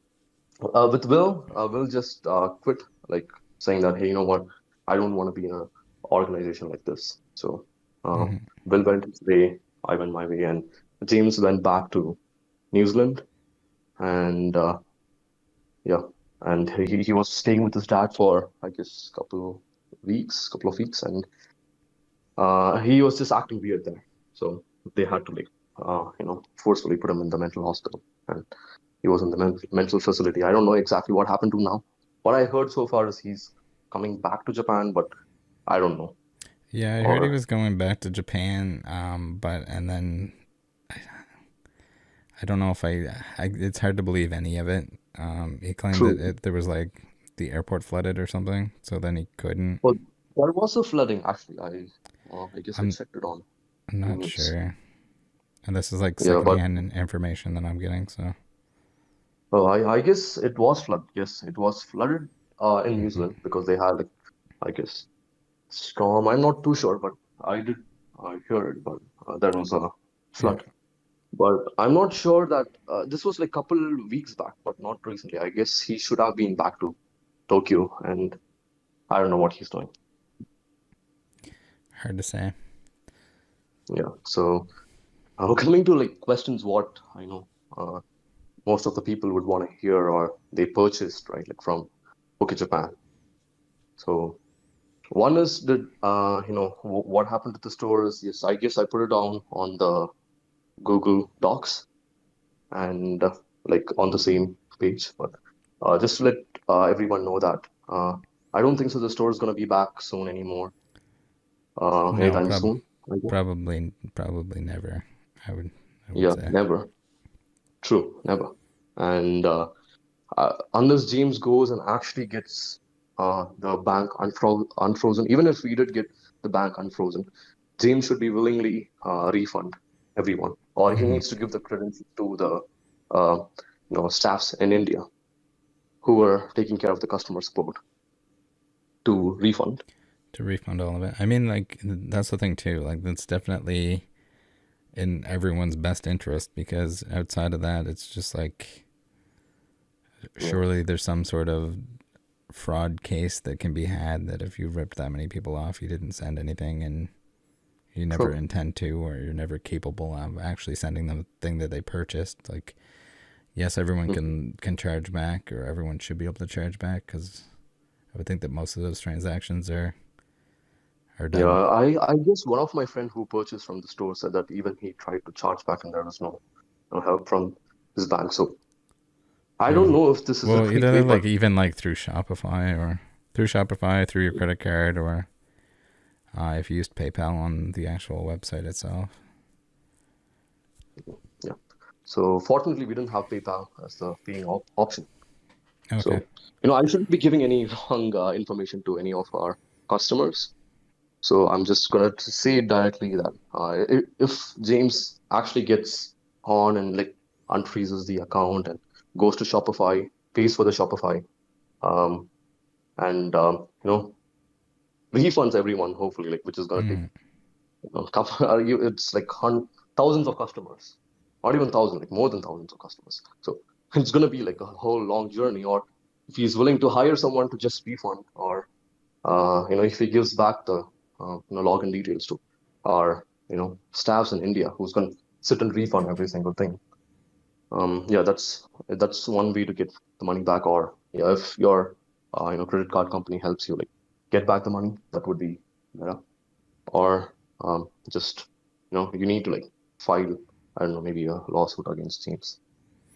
with Will just quit, like saying that, hey, you know what, I don't want to be in an organization like this. So uh, Mm-hmm. Will went his way, I went my way, and James went back to New Zealand, and yeah, and he was staying with his dad for I guess couple of weeks, and he was just acting weird there. So they had to like forcefully put him in the mental hospital, and he was in the mental facility. I don't know exactly what happened to him now. What I heard so far is he's coming back to Japan, but I don't know. Yeah, I heard he Or was going back to Japan, and then I don't know if it's hard to believe any of it. He claimed that true. there was like the airport flooded or something, so then he couldn't. Well, there was a flooding actually. I guess I I'm checked it on I'm not news. sure, and this is like Yeah, but secondhand information that I'm getting. So I guess it was flooded. Yes, it was flooded in New mm-hmm. Zealand because they had like I guess storm. I'm not too sure, but I did hear it. But there was a Yeah, flood. But I'm not sure that this was like couple weeks back, but not recently. I guess he should have been back to Tokyo, and I don't know what he's doing. hard to say. Yeah. So coming to like questions, what I know uh, most of the people would want to hear or they purchased right, like from Poké Japan. So one is did what happened to the stores? Yes, I guess I put it down on the Google Docs and like on the same page. But just to let everyone know that I don't think so. The store is going to be back soon anymore, No, anytime soon. I guess. probably never. I would I would Yeah, say. never. True, never. And unless James goes and actually gets the bank unfrozen, even if we did get the bank unfrozen, James should be willingly refund everyone, or he Mm-hmm. needs to give the credentials to the uh, staffs in India who are taking care of the customer support to refund. To refund all of it. I mean, like that's the thing too. Like that's definitely in everyone's best interest because outside of that, it's just like Yeah, surely there's some sort of fraud case that can be had that if you ripped that many people off, you didn't send anything and you never true. intend to, or you're never capable of actually sending them the thing that they purchased. Like, yes, everyone Mhm. can charge back, or everyone should be able to charge back because I would think that most of those transactions are Yeah, done. I guess one of my friend who purchased from the store said that even he tried to charge back and there was no help from his bank. So I don't Oh, know if this is a well, fake either way, but like even like through Shopify, through your credit card, or if you used PayPal on the actual website itself. yeah. So fortunately, we didn't have PayPal as the paying option. Okay. So, I shouldn't be giving any wrong information to any of our customers. So I'm just gonna say it directly that if James actually gets on and like unfreezes the account and goes to Shopify, pays for the Shopify, um, and refunds everyone, hopefully, like which is gonna take Mm. it's like thousands of customers, not even thousands, like more than thousands of customers. So it's gonna be like a whole long journey. Or if he's willing to hire someone to just refund, or if he gives back the login details to our staffs in India, who's going to sit and refund every single thing. Yeah, that's one way to get the money back. Or yeah, if your credit card company helps you like get back the money, that would be better. Or just you need to like file, I don't know, maybe a lawsuit against James.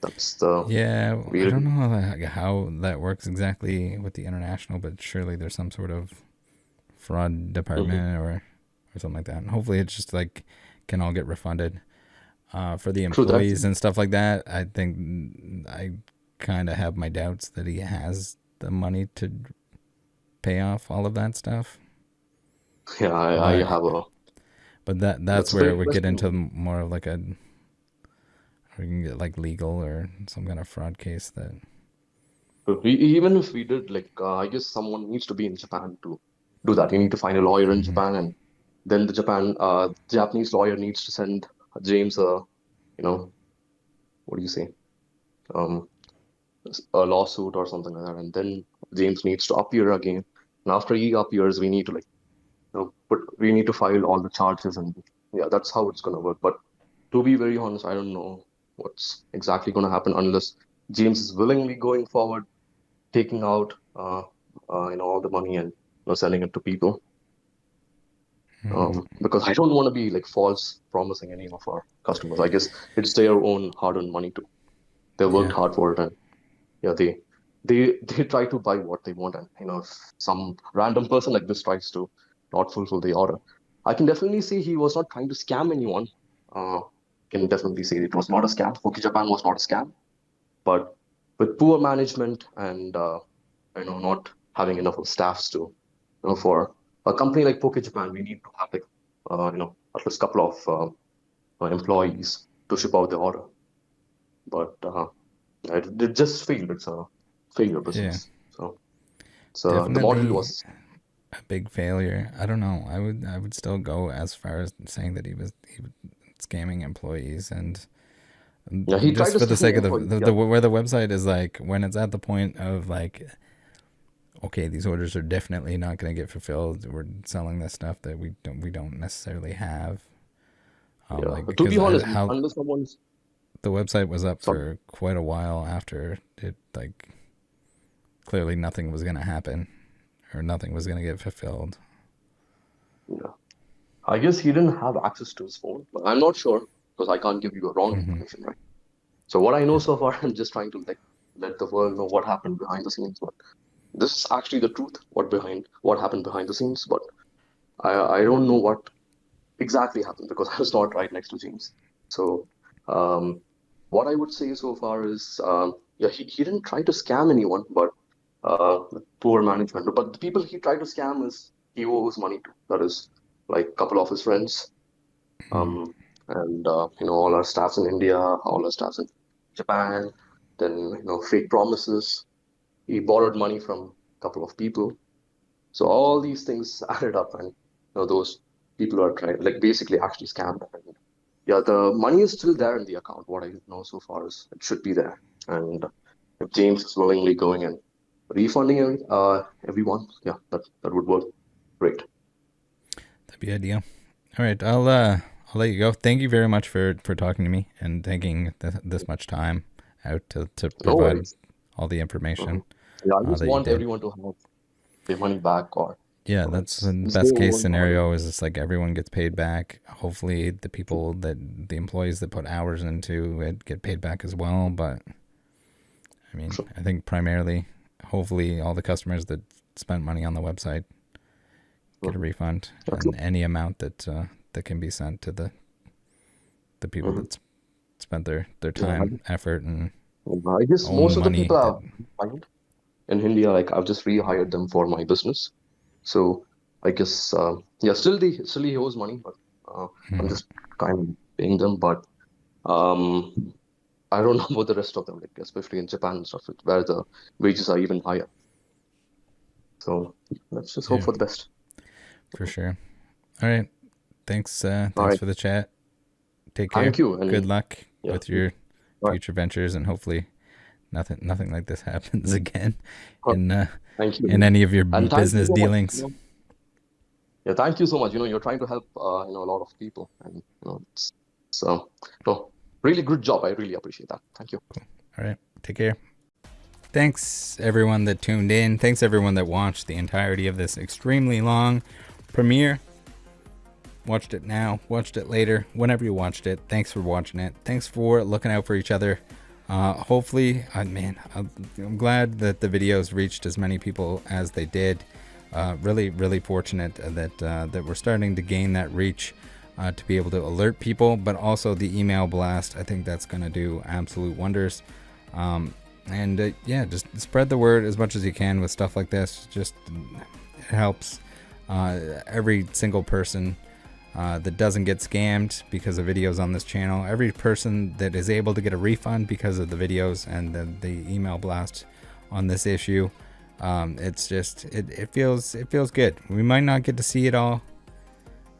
That's the Yeah, way I to don't do. know how that works exactly with the international, but surely there's some sort of fraud Mhm. department or something like that. And hopefully it's just like can all get refunded. For the True that. employees and stuff like that, I think I kind of have my doubts that he has the money to pay off all of that stuff. Yeah, I But have a that's that's a where very it would get into questionable. more of like we can get like legal or some kind of fraud case that. Even if we did, like, I guess someone needs to be in Japan to do that. You need to find a lawyer in Mhm. Japan, and then Japanese lawyer needs to send James what do you say, um, a lawsuit or something like that, and then James needs to appear again. And after he appears, we need to like, we need to file all the charges, and yeah, that's how it's gonna work. But to be very honest, I don't know what's exactly gonna happen unless James is willingly going forward taking out all the money and selling it to people. Mhm. Because I don't want to be like false promising any of our customers. I guess it's their own hard-earned money too. They worked Yeah. hard for it, and yeah, they try to buy what they want. And if some random person like this tries to not fulfill the order, I can definitely say he was not trying to scam anyone. Uh, can definitely say it was not a scam. Poké Japan was not a scam, but with poor management and not having enough of staffs to for a company like Poké Japan, we need to have like at least a couple of employees to ship out the order. But it just failed. It's a failure Yeah. business. So the model Definitely was a big failure. I don't know. I would still go as far as saying that he was scamming employees and yeah, he tried just to for the scam the sake of employees. Yeah, the where the website is like when it's at the point of like okay, these orders are definitely not going to get fulfilled. We're selling this stuff that we don't necessarily have. yeah. Like To be because honest, how unless someone's the website was up sorry, for quite a while after it, like clearly nothing was going to happen or nothing was going to get fulfilled. yeah, I guess he didn't have access to his phone, but I'm not sure because I can't give you a wrong Hmm. information, right? So what I know Yeah. so far, I'm just trying to like let the world know what happened behind the scenes. But this is actually the truth, what happened behind the scenes. But I don't know what exactly happened because I was not right next to James. So um, what I would say so far is yeah, he didn't try to scam anyone, but poor management. But the people he tried to scam is he owes money to. That is like a couple of his friends, Mm. um, and all our staffs in India, all our staffs in Japan. Then fake promises. He borrowed money from a couple of people. So all these things added up, and those people are trying, like basically actually scammed. And yeah, the money is still there in the account. What I know so far is it should be there. And if James is willingly going and refunding everyone, yeah, that would work great. That'd be ideal. All right, I'll let you go. Thank you very much for talking to me and taking this much time out to No provide worries. all the Mhm. information Yeah, I just that you want did. everyone to have their money back, or Yeah, that's the it's their best case own hard. scenario is it's like everyone gets paid back. Hopefully the employees that put hours into it get paid back as well. But I mean, I think primarily, hopefully all the customers that spent money on the website get a Mhm. refund Yeah, and true. any amount that can be sent to the people Mhm. that spent their Yeah, time, effort, and I guess own most of the money people that are fine. in India, like I've just rehired them for my business. So I guess yeah, still he owes money, but I'm just kind of paying them. But um, I don't know about the rest of them, like especially in Japan and stuff, where the wages are even higher. So let's just hope Yeah, for the best. for sure. All right. Thanks. All Thanks right, for the chat. Take care. thank you, Good and luck yeah, with your all right. future ventures, and hopefully nothing like this happens again Huh. in Thank you, in any of your and thank you business so much. dealings. Yeah, thank you so much. You're trying to help a lot of people, and so so really good job. I really appreciate that. Thank you. All right. Take care. Thanks everyone that tuned in. Thanks everyone that watched the entirety of this extremely long premiere. Watched it now, watched it later, whenever you watched it. Thanks for watching it. Thanks for looking out for each other. Hopefully, I'm glad that the videos reached as many people as they did. Really fortunate that we're starting to gain that reach to be able to alert people, but also the email blast. I think that's going to do absolute wonders. Yeah, just spread the word as much as you can with stuff like this. Just it helps every single person that doesn't get scammed because of videos on this channel. Every person that is able to get a refund because of the videos and the email blast on this issue. It's just it feels good. We might not get to see it all,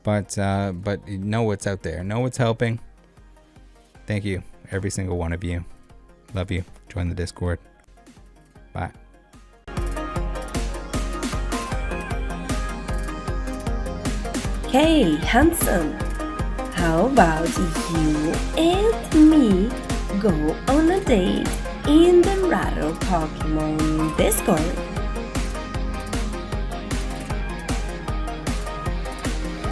but know it's out there. Know it's helping. Thank you, every single one of you. Love you. Join the Discord. Bye. Hey, handsome! How about you and me go on a date in the Rattle Pokemon Discord?